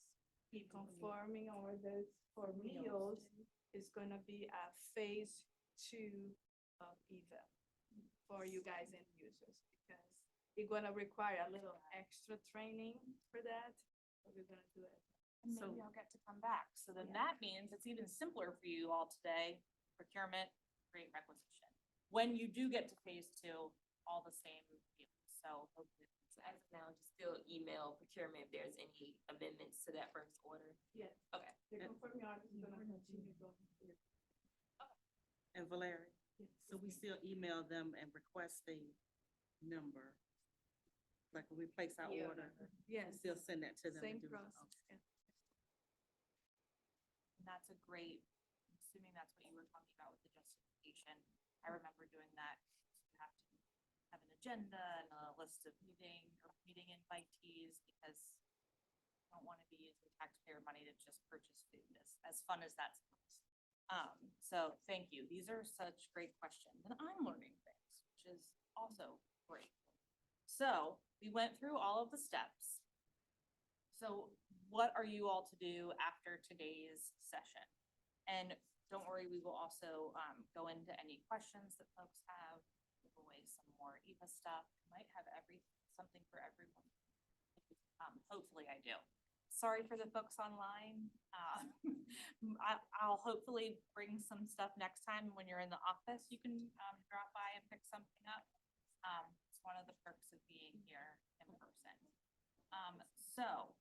The confirming orders for meals is gonna be a phase 2 of eval for you guys and users, because it's gonna require a little extra training for that, but we're gonna do it. And So- maybe I'll get to come back. So then Yeah. that means it's even simpler for you all today, procurement, create requisition. When you do get to phase 2, all the same fields. So hopefully. So as of now, just still email procurement if there's any amendments to that first order. Yes, Okay. the confirming order is gonna continue going through. And Valeria, Yes. so we still email them and request the number? Like when we place our Yeah. order, we Yes, still send that to them? same and do it? process. Okay. And that's a great, I'm assuming that's what you were talking about with the justification. I remember doing that. You have to have an agenda and a list of meeting invitees, because you don't want to be using taxpayer money to just purchase food, as fun as that sounds. So thank you. These are such great questions, and I'm learning things, which is also great. So we went through all of the steps. So what are you all to do after today's session? And don't worry, we will also go into any questions that folks have, give away some more EVA stuff. Might have something for everyone. Hopefully I do. Sorry for the folks online. I'll hopefully bring some stuff next time when you're in the office. You can drop by and pick something up. It's one of the perks of being here in person. So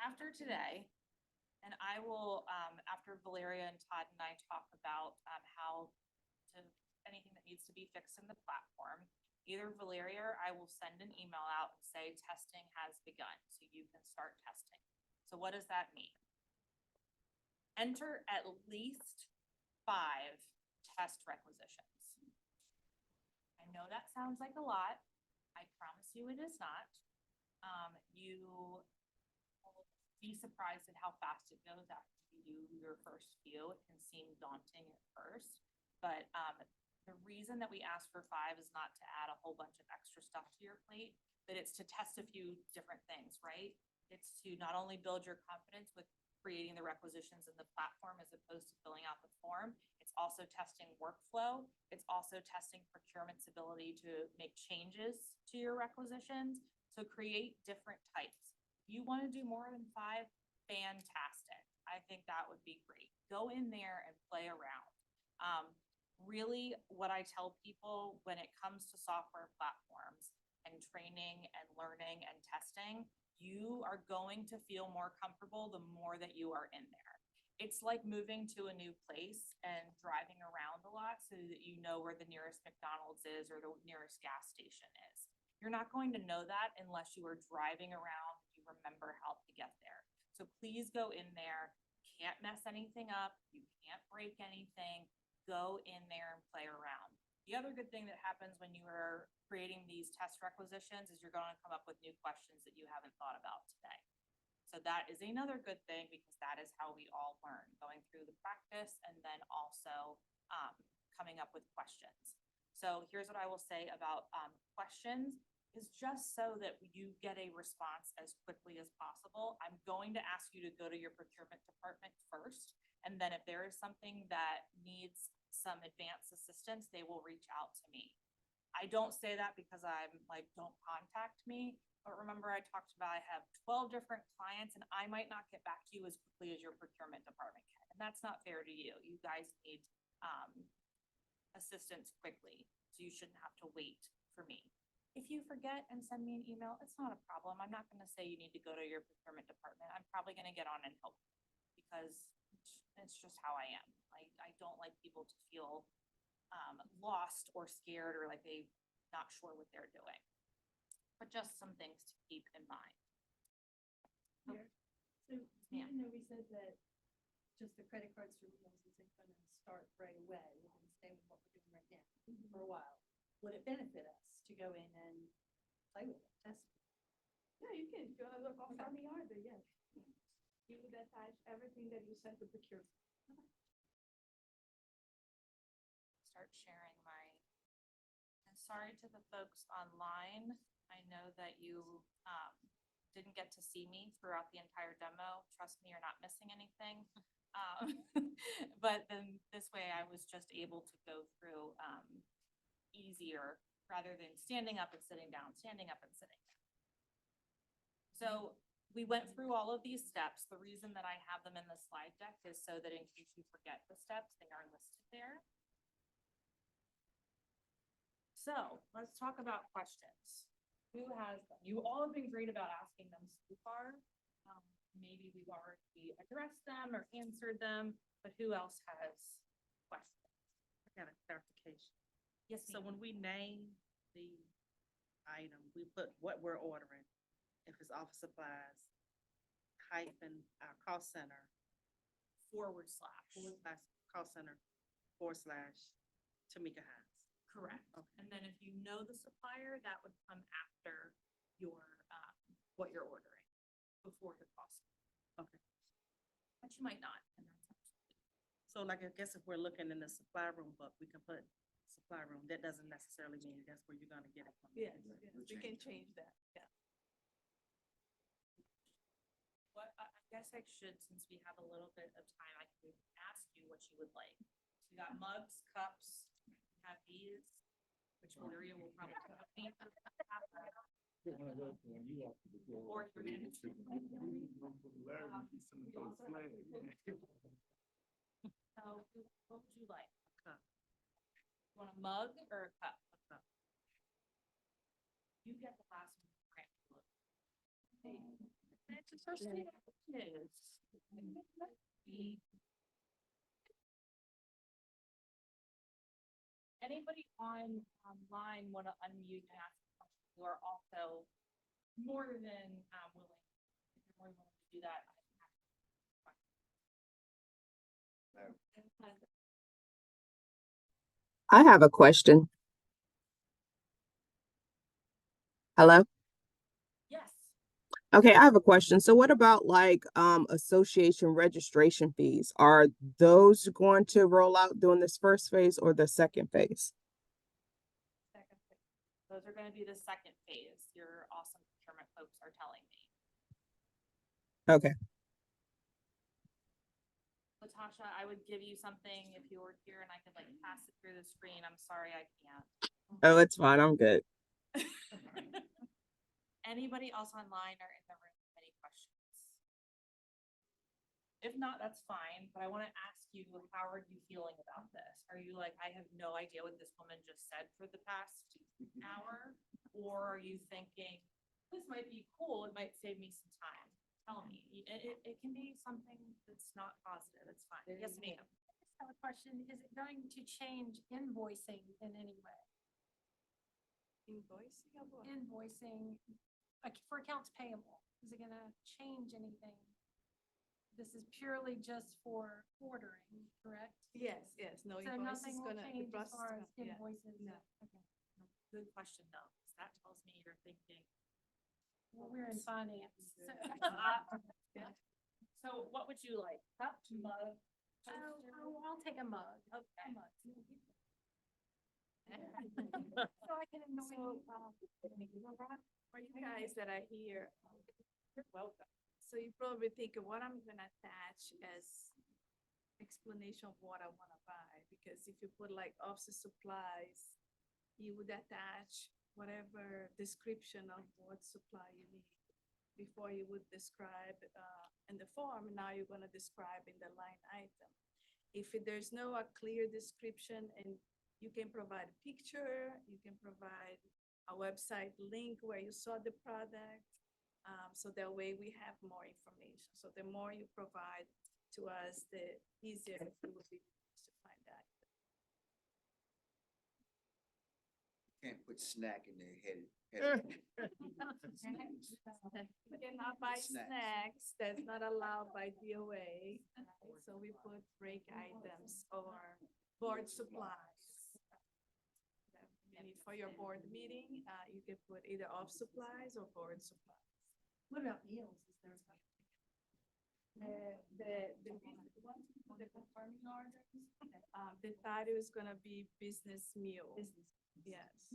after today, and I will, after Valeria and Todd and I talk about anything that needs to be fixed in the platform, either Valeria or I will send an email out and say testing has begun, so you can start testing. So what does that mean? Enter at least 5 test requisitions. I know that sounds like a lot. I promise you it is not. You will be surprised at how fast it goes after you do your first few. It can seem daunting at first, but the reason that we ask for 5 is not to add a whole bunch of extra stuff to your plate, but it's to test a few different things, right? It's to not only build your confidence with creating the requisitions in the platform as opposed to filling out the form, it's also testing workflow. It's also testing procurement's ability to make changes to your requisitions. So create different types. If you want to do more than 5, fantastic. I think that would be great. Go in there and play around. Really, what I tell people when it comes to software platforms and training and learning and testing, you are going to feel more comfortable the more that you are in there. It's like moving to a new place and driving around a lot so that you know where the nearest McDonald's is or the nearest gas station is. You're not going to know that unless you are driving around, you remember how to get there. So please go in there, can't mess anything up, you can't break anything, go in there and play around. The other good thing that happens when you are creating these test requisitions is you're gonna come up with new questions that you haven't thought about today. So that is another good thing because that is how we all learn, going through the practice and then also coming up with questions. So here's what I will say about questions is just so that you get a response as quickly as possible. I'm going to ask you to go to your procurement department first. And then if there is something that needs some advanced assistance, they will reach out to me. I don't say that because I'm like, don't contact me. But remember, I talked about I have 12 different clients and I might not get back to you as quickly as your procurement department can. And that's not fair to you. You guys need assistance quickly. So you shouldn't have to wait for me. If you forget and send me an email, it's not a problem. I'm not gonna say you need to go to your procurement department. I'm probably gonna get on and help you because it's just how I am. I don't like people to feel lost or scared or like they not sure what they're doing. But just some things to keep in mind. Here. So even though we said that just the credit cards for meals isn't gonna start right away, we're gonna stay with what we're doing right now for a while, would it benefit us to go in and play with it, test it? Yeah, you can, look on me either, yes. You would attach everything that you sent to procure. Start sharing and sorry to the folks online. I know that you didn't get to see me throughout the entire demo. Trust me, you're not missing anything. But then this way I was just able to go through easier rather than standing up and sitting down, standing up and sitting down. So we went through all of these steps. The reason that I have them in the slide deck is so that in case you forget the steps, they are listed there. So let's talk about questions. Who has them? You all have been great about asking them so far. Maybe we've already addressed them or answered them, but who else has questions? I got a clarification. Yes, So when we name the item, we put what we're ordering. If it's office supplies, hyphen, our cost center, / forward slash cost center, / Tamika Hines. correct. Okay. And then if you know the supplier, that would come after your, what you're ordering, before the cost. Okay. But you might not. And that's absolutely. So like, I guess if we're looking in the supply room book, we can put supply room. That doesn't necessarily mean that's where you're gonna get it from. Yes, we can change that, yeah. What, I guess I should, since we have a little bit of time, I can ask you what you would like. We got mugs, cups, we have these, which Maria will probably. Or you're gonna. So what would you like? Cup. You want a mug or a cup? A cup. You get the last one. It's a first thing. Anybody online want to unmute and ask a question? You are also more than willing. If you're more than willing to do that. I have a question. Hello? Yes. Okay, I have a question. So what about like association registration fees? Are those going to roll out during this first phase or the second phase? Second phase. Those are going to be the second phase. Your awesome procurement folks are telling me. Okay. Latasha, I would give you something if you were here and I could like pass it through the screen. I'm sorry, I can't. Oh, it's fine. I'm good. Anybody else online or in the room, any questions? If not, that's fine, but I want to ask you, how are you feeling about this? Are you like, I have no idea what this woman just said for the past hour? Or are you thinking, this might be cool, it might save me some time? Tell me, it can be something that's not positive, it's fine. Yes, ma'am. I just have a question. Is it going to change invoicing in any way? Invoicing of what? Invoicing, like for accounts payable, is it gonna change anything? This is purely just for ordering, correct? Yes, yes, no, So invoice nothing is will gonna, the change as process, far as yeah. invoices? No. Okay. Good question though, 'cause that tells me you're thinking. Well, we're in finance. so- So what would you like? Cup, mug? I'll take a mug. Okay. A mug. So I can annoy you. For you guys that are here, You're welcome. so you probably think of what I'm gonna attach as explanation of what I wanna buy, because if you put like office supplies, you would attach whatever description of what supply you need before you would describe, in the form, now you're gonna describe in the line item. If there's no a clear description and you can provide a picture, you can provide a website link where you saw the product. So that way we have more information. So the more you provide to us, the easier it will be to find out. Can't put snack in their head. We cannot buy Snacks. snacks, that's not allowed by DOA. So we put break items or board supplies. And if for your board meeting, you can put either off supplies or board supplies. What about meals? Is there? The confirming orders, the title is gonna be business meal. Yes.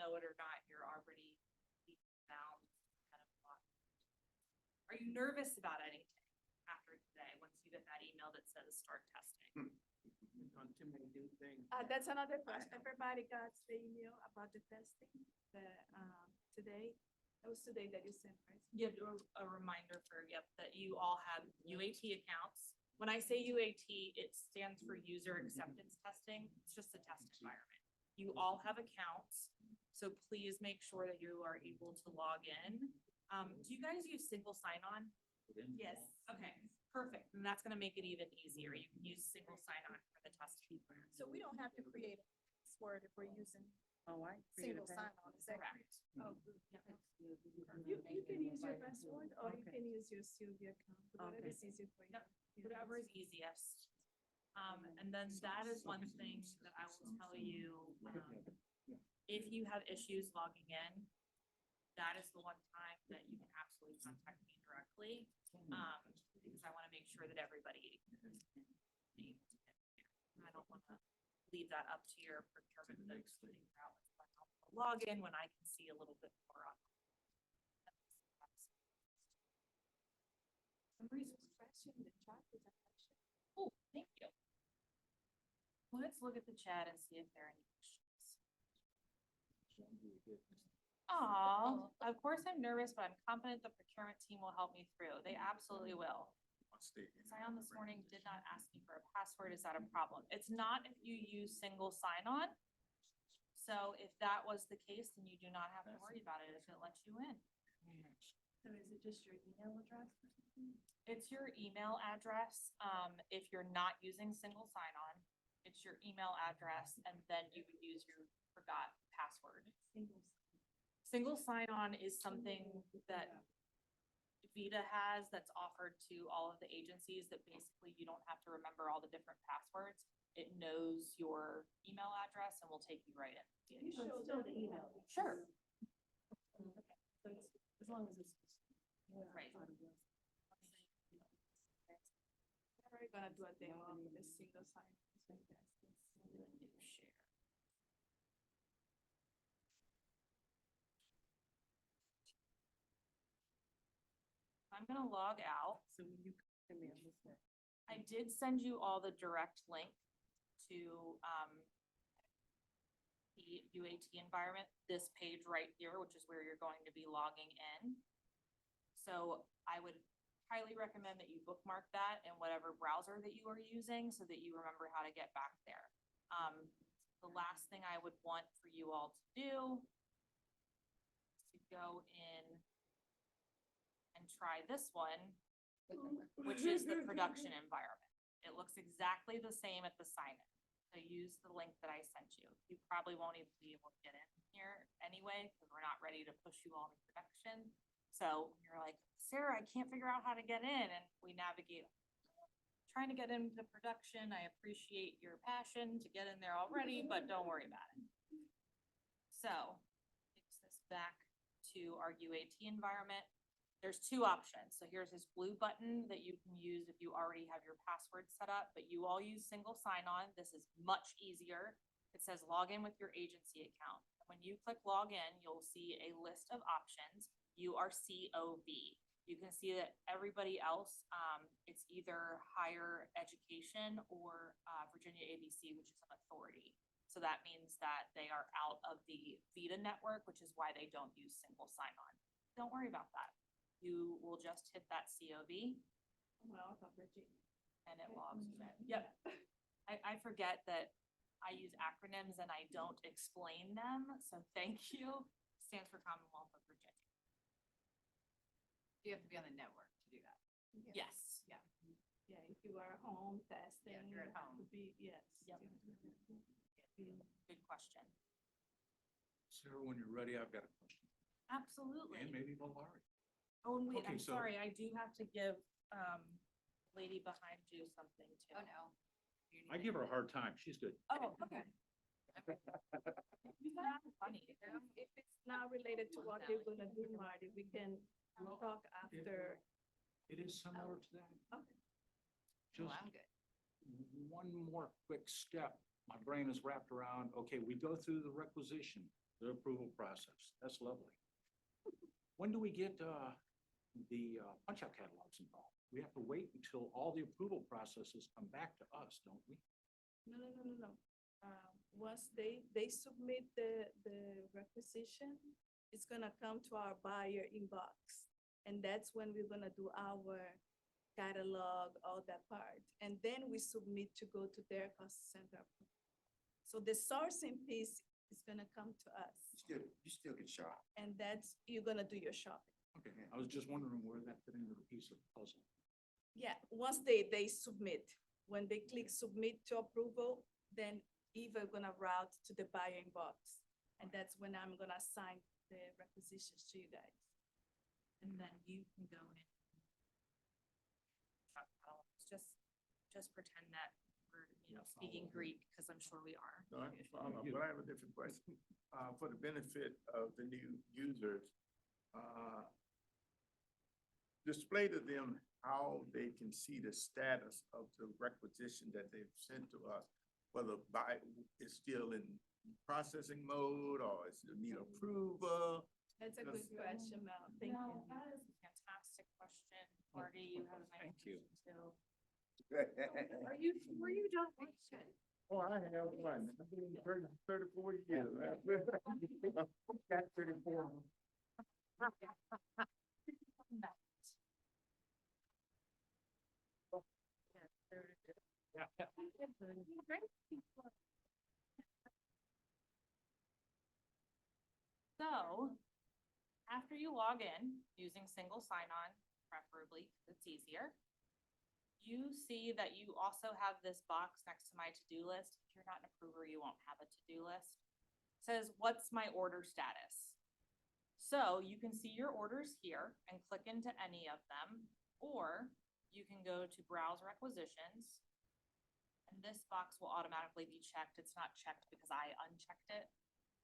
Know it or not, you're already bound kind of blocked. Are you nervous about anything after today, once you get that email that says start testing? On too many new things. That's another question. Everybody got the email about the testing, today? That was today that you sent, right? Give a reminder for, yep, that you all have UAT accounts. When I say UAT, it stands for user acceptance testing. It's just a test environment. You all have accounts, so please make sure that you are able to log in. Do you guys use single sign-on? Yes. Okay, perfect. And that's gonna make it even easier. You can use single sign-on for the testing. So we don't have to create a password if we're using Oh, I single sign-on, is that correct? Correct. Oh, You can use your password or you Okay. can use your Sylvia account, whatever Okay. is easier for you. Yep. Whatever is easiest. And then that is one thing that I will tell you, if you have issues logging in, that is the one time that you can absolutely contact me directly. Because I want to make sure that everybody. I don't want to leave that up to your procurement folks to figure out what's going on. Log in when I can see a little bit more on. Somebody's refreshing the chat, is that actually? Oh, thank you. Let's look at the chat and see if there are any questions. Aw, of course I'm nervous, but I'm confident the procurement team will help me through. They absolutely will. Sign-on this morning did not ask me for a password. Is that a problem? It's not if you use single sign-on. So if that was the case, then you do not have to worry about it if it lets you in. So is it just your email address? It's your email address. If you're not using single sign-on, it's your email address, and then you would use your forgot password. Single sign-on is something that Vita has that's offered to all of the agencies that basically you don't have to remember all the different passwords. It knows your email address and will take you right in. So it's still the email. Sure. So it's, as long as it's. Right. We're gonna do a demo of the single sign. Share. I'm gonna log out. So when you come in, what's that? I did send you all the direct link to, the UAT environment, this page right here, which is where you're going to be logging in. So I would highly recommend that you bookmark that in whatever browser that you are using so that you remember how to get back there. the last thing I would want for you all to do is to go in and try this one, which is the production environment. It looks exactly the same at the sign-in. So use the link that I sent you. You probably won't even be able to get in here anyway, because we're not ready to push you all to production. So you're like, Sarah, I can't figure out how to get in, and we navigate. Trying to get into production. I appreciate your passion to get in there already, but don't worry about it. So takes this back to our UAT environment. There's two options. So here's this blue button that you can use if you already have your password set up, but you all use single sign-on. This is much easier. It says log in with your agency account. When you click log in, you'll see a list of options. You are COV. You can see that everybody else, it's either higher education or Virginia ABC, which is an authority. So that means that they are out of the VITA network, which is why they don't use single sign-on. Don't worry about that. You will just hit that COV. Well, from Virginia. And it logs you in. Yep. I forget that I use acronyms and I don't explain them, so thank you. Stands for Commonwealth of Virginia. You have to be on the network to do that. Yes. Yeah. Yeah, if you are home testing. Yeah, you're at home. to be- Yes. Yep. Good question. Sarah, when you're ready, I've got a question. Absolutely. And maybe Malari. Oh, and wait, Okay, I'm so- sorry, I do have to give, lady behind you something too. Oh, no. I give her a hard time. She's good. Oh, okay. Funny. If it's not related to what you're gonna do, Marty, we can talk after. It is similar to that. Okay. Just I'm good. one more quick step. My brain is wrapped around, okay, we go through the requisition, the approval process. That's lovely. When do we get, the punch-out catalogs involved? We have to wait until all the approval processes come back to us, don't we? No. Once they submit the requisition, it's gonna come to our buyer inbox. And that's when we're gonna do our catalog, all that part. And then we submit to go to their cost center. So the sourcing piece is gonna come to us. You still can shop. And that's, you're gonna do your shopping. Okay, I was just wondering where that fit into the piece of the puzzle. Yeah, once they submit, when they click submit to approval, then Eva gonna route to the buyer inbox. And that's when I'm gonna assign the requisitions to you guys. And then you can go in. Just pretend that we're, speaking Greek, because I'm sure we are. No, I can follow, but I have a different question. For the benefit of the new users, display to them how they can see the status of the requisition that they've sent to us, whether by, it's still in processing mode or it's need approval. That's a good question, Mel. Thank you. That is a fantastic question. Marty, you have a nice Thank you. question too. Were you done? Oh, I have one. I've been 34 years. Got 34. So, after you log in using single sign-on, preferably, 'cause it's easier, you see that you also have this box next to my to-do list. If you're not an approver, you won't have a to-do list. It says, what's my order status? So you can see your orders here and click into any of them, or you can go to browse requisitions. And this box will automatically be checked. It's not checked because I unchecked it.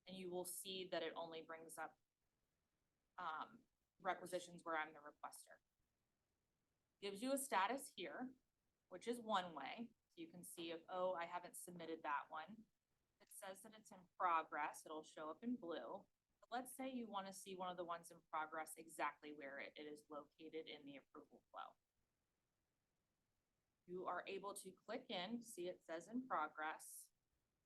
And you will see that it only brings up requisitions where I'm the requester. Gives you a status here, which is one way. So you can see if, oh, I haven't submitted that one. It says that it's in progress. It'll show up in blue. But let's say you want to see one of the ones in progress exactly where it is located in the approval flow. You are able to click in, see it says in progress.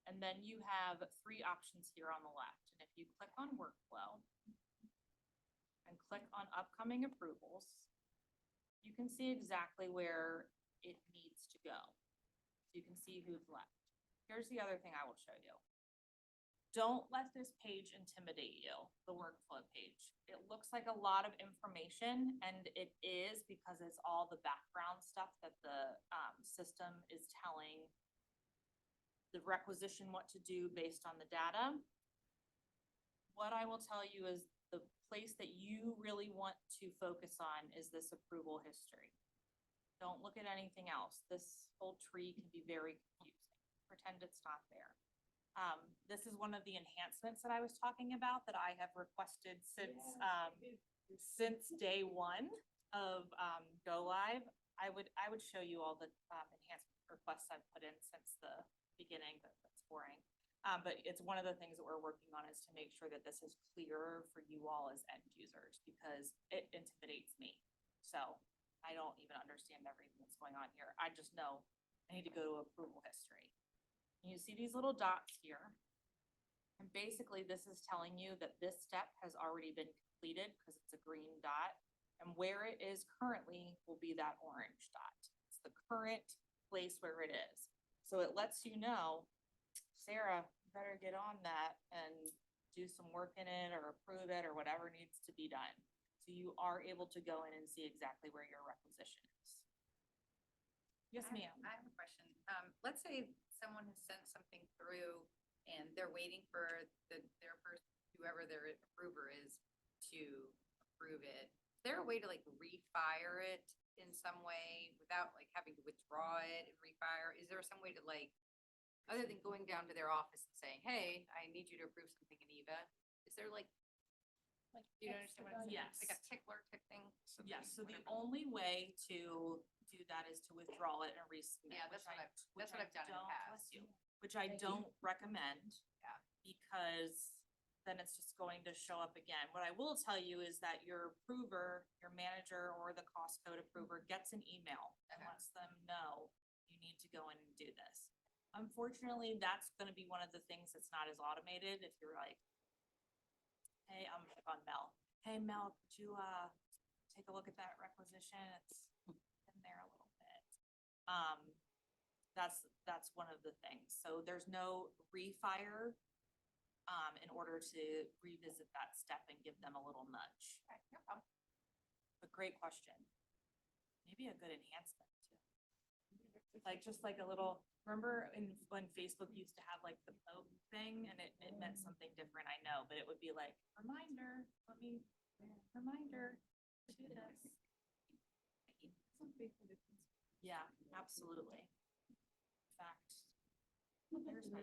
And then you have three options here on the left. And if you click on workflow and click on upcoming approvals, you can see exactly where it needs to go. You can see who's left. Here's the other thing I will show you. don't let this page intimidate you, the workflow page. It looks like a lot of information, and it is because it's all the background stuff that the system is telling the requisition what to do based on the data. What I will tell you is the place that you really want to focus on is this approval history. Don't look at anything else. This whole tree can be very confusing. Pretend it's not there. This is one of the enhancements that I was talking about that I have requested since day one of Go Live. I would show you all the enhancement requests I've put in since the beginning, but that's boring. But it's one of the things that we're working on is to make sure that this is clearer for you all as end users, because it intimidates me. So I don't even understand everything that's going on here. I just know I need to go to approval history. You see these little dots here. And basically this is telling you that this step has already been completed because it's a green dot. And where it is currently will be that orange dot. It's the current place where it is. So it lets you know, Sarah, you better get on that and do some work in it or approve it or whatever needs to be done. So you are able to go in and see exactly where your requisition is. Yes, ma'am. I have a question. Let's say someone has sent something through and they're waiting for their person, whoever their approver is, to approve it. Is there a way to like refire it in some way without like having to withdraw it and refire? Is there some way to like, other than going down to their office and saying, hey, I need you to approve something in EVA, is there like, do you understand what I'm saying? Yes. Like a tickler type thing? Yes, so the whatever. only way to do that is to withdraw it and resubmit. Yeah, which that's what I've done in the don't- past. bless you, which I don't recommend. Yeah. Because then it's just going to show up again. What I will tell you is that your approver, your manager or the cost code approver gets an email and Okay. lets them know you need to go in and do this. Unfortunately, that's gonna be one of the things that's not as automated. If you're like, hey, I'm on Mel. Hey, Mel, could you take a look at that requisition? It's in there a little bit. That's one of the things. So there's no refire in order to revisit that step and give them a little nudge. Okay, no problem. But great question. Maybe a good enhancement too. Like, just like a little, remember when Facebook used to have like the poke thing and it meant something different, I know, but it would be like, reminder, reminder to do this. Yeah, absolutely. In fact, there's my.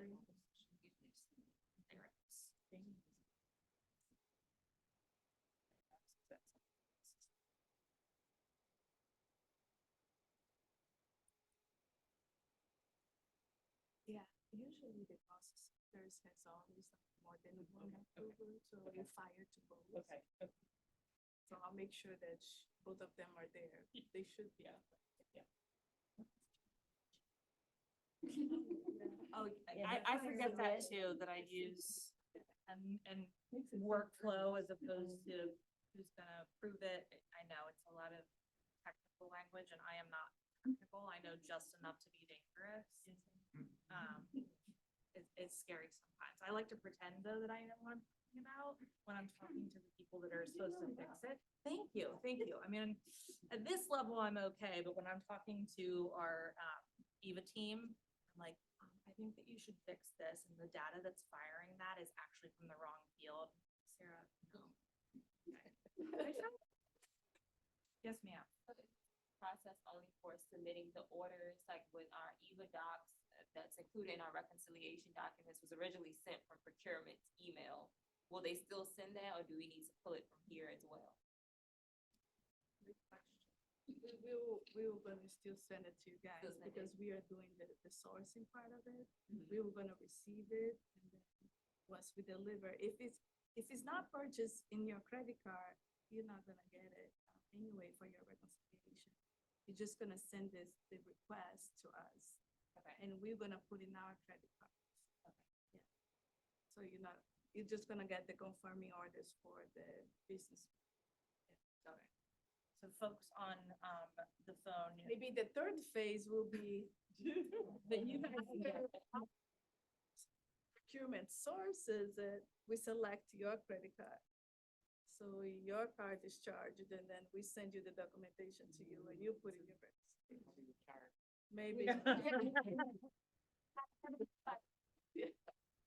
There it is. Yeah, usually the cost centers has always more than one approval, so you fire to both. Okay. So I'll make sure that both of them are there. They should be. Oh, I forget that too, that I use and workflow as opposed to who's gonna approve it. I know it's a lot of technical language and I am not technical. I know just enough to be dangerous. It's scary sometimes. I like to pretend though that I know what I'm talking about when I'm talking to the people that are supposed to fix it. Thank you, thank you. I mean, at this level, I'm okay, but when I'm talking to our EVA team, I'm like, I think that you should fix this, and the data that's firing that is actually from the wrong field. Sarah, go. Yes, ma'am. Process only for submitting the orders, like with our EVA docs that's included in our reconciliation documents was originally sent from procurement's email. Will they still send that or do we need to pull it from here as well? We were gonna still send it to you guys Still send it. because we are doing the sourcing part of it. We were gonna receive it and then once we deliver, if it's not purchased in your credit card, you're not gonna get it anyway for your reconciliation. You're just gonna send the request to us. Okay. And we're gonna put in our credit cards. Yeah. So you're just gonna get the confirming orders for the business. Okay. So folks on the phone. Maybe the third phase will be that you guys procurement sources it, we select your credit card. So your card is charged, and then we send you the documentation to you, and you put in your registration. Maybe.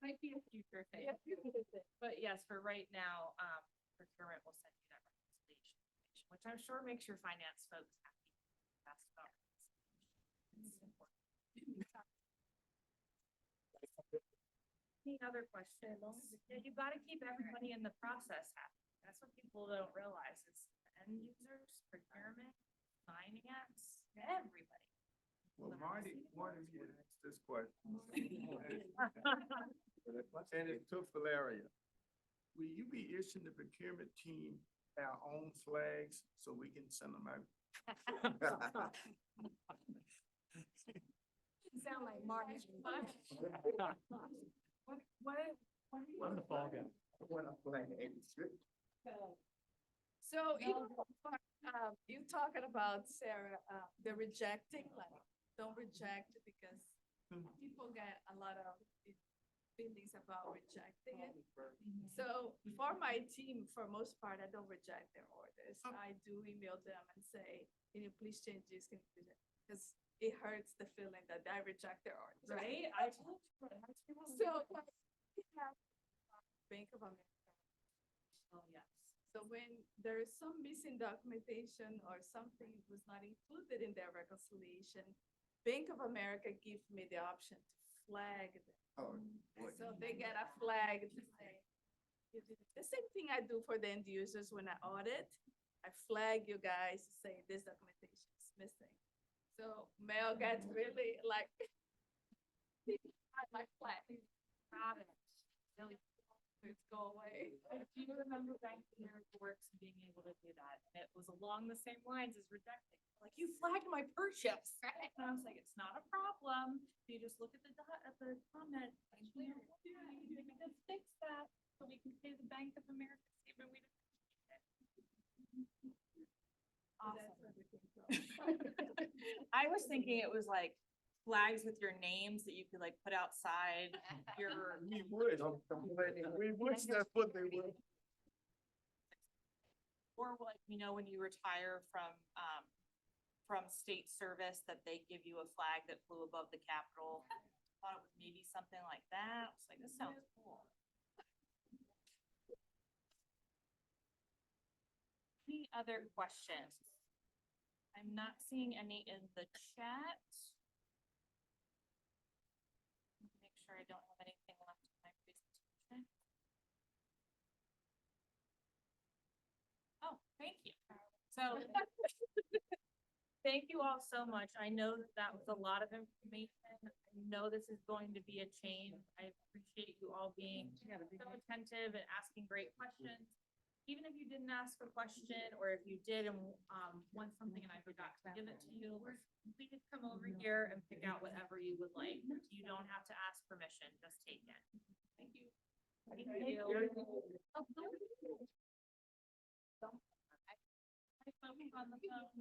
Might be a future thing. Yeah. But yes, for right now, procurement will send you that reconciliation, information, which I'm sure makes your finance folks happy. That's about it's important. Any other questions? Yeah, you gotta keep everybody in the process happy. That's what people don't realize is end users, procurement, finance, everybody. Well, Marty wanted me to ask this question. And it took Valeria. Will you be issuing the procurement team our own flags so we can send them out? Sound like Martin. I'm the fall guy. So, you talking about, Sarah, the rejecting, like, don't reject it because people get a lot of feelings about rejecting it. So for my team, for most part, I don't reject their orders. I do email them and say, can you please change this? Because it hurts the feeling that I reject their orders. Right? I told you. It hurts people's So, feelings. we have Bank of America. Oh, yes. So when there is some missing documentation or something was not included in their reconciliation, Bank of America gives me the option to flag them. Oh, boy. So they get a flag to say, the same thing I do for the end users when I audit. I flag you guys to say this documentation is missing. So Mel gets really like, my flag, Got it. Really. let's go away. I do remember Bank of America Works and being able to do that. And it was along the same lines as rejecting. Like, you flagged my purchase. And I was like, it's not a problem. You just look at the comment. And we can just fix that so we can pay the Bank of America statement. We didn't. Awesome. I was thinking it was like flags with your names that you could like put outside your. We would, we would, that's what they would. Or like, you know, when you retire from state service, that they give you a flag that flew above the Capitol. Thought it was maybe something like that. I was like, this sounds cool. Any other questions? I'm not seeing any in the chat. Make sure I don't have anything left in my presentation. Oh, thank you. So, thank you all so much. I know that that was a lot of information. I know this is going to be a change. I appreciate you all being so attentive and asking great questions. Even if you didn't ask a question, or if you did and want something and I forgot to give it to you, please come over here and pick out whatever you would like. You don't have to ask permission, just take it. Thank you. Thank you. On the phone.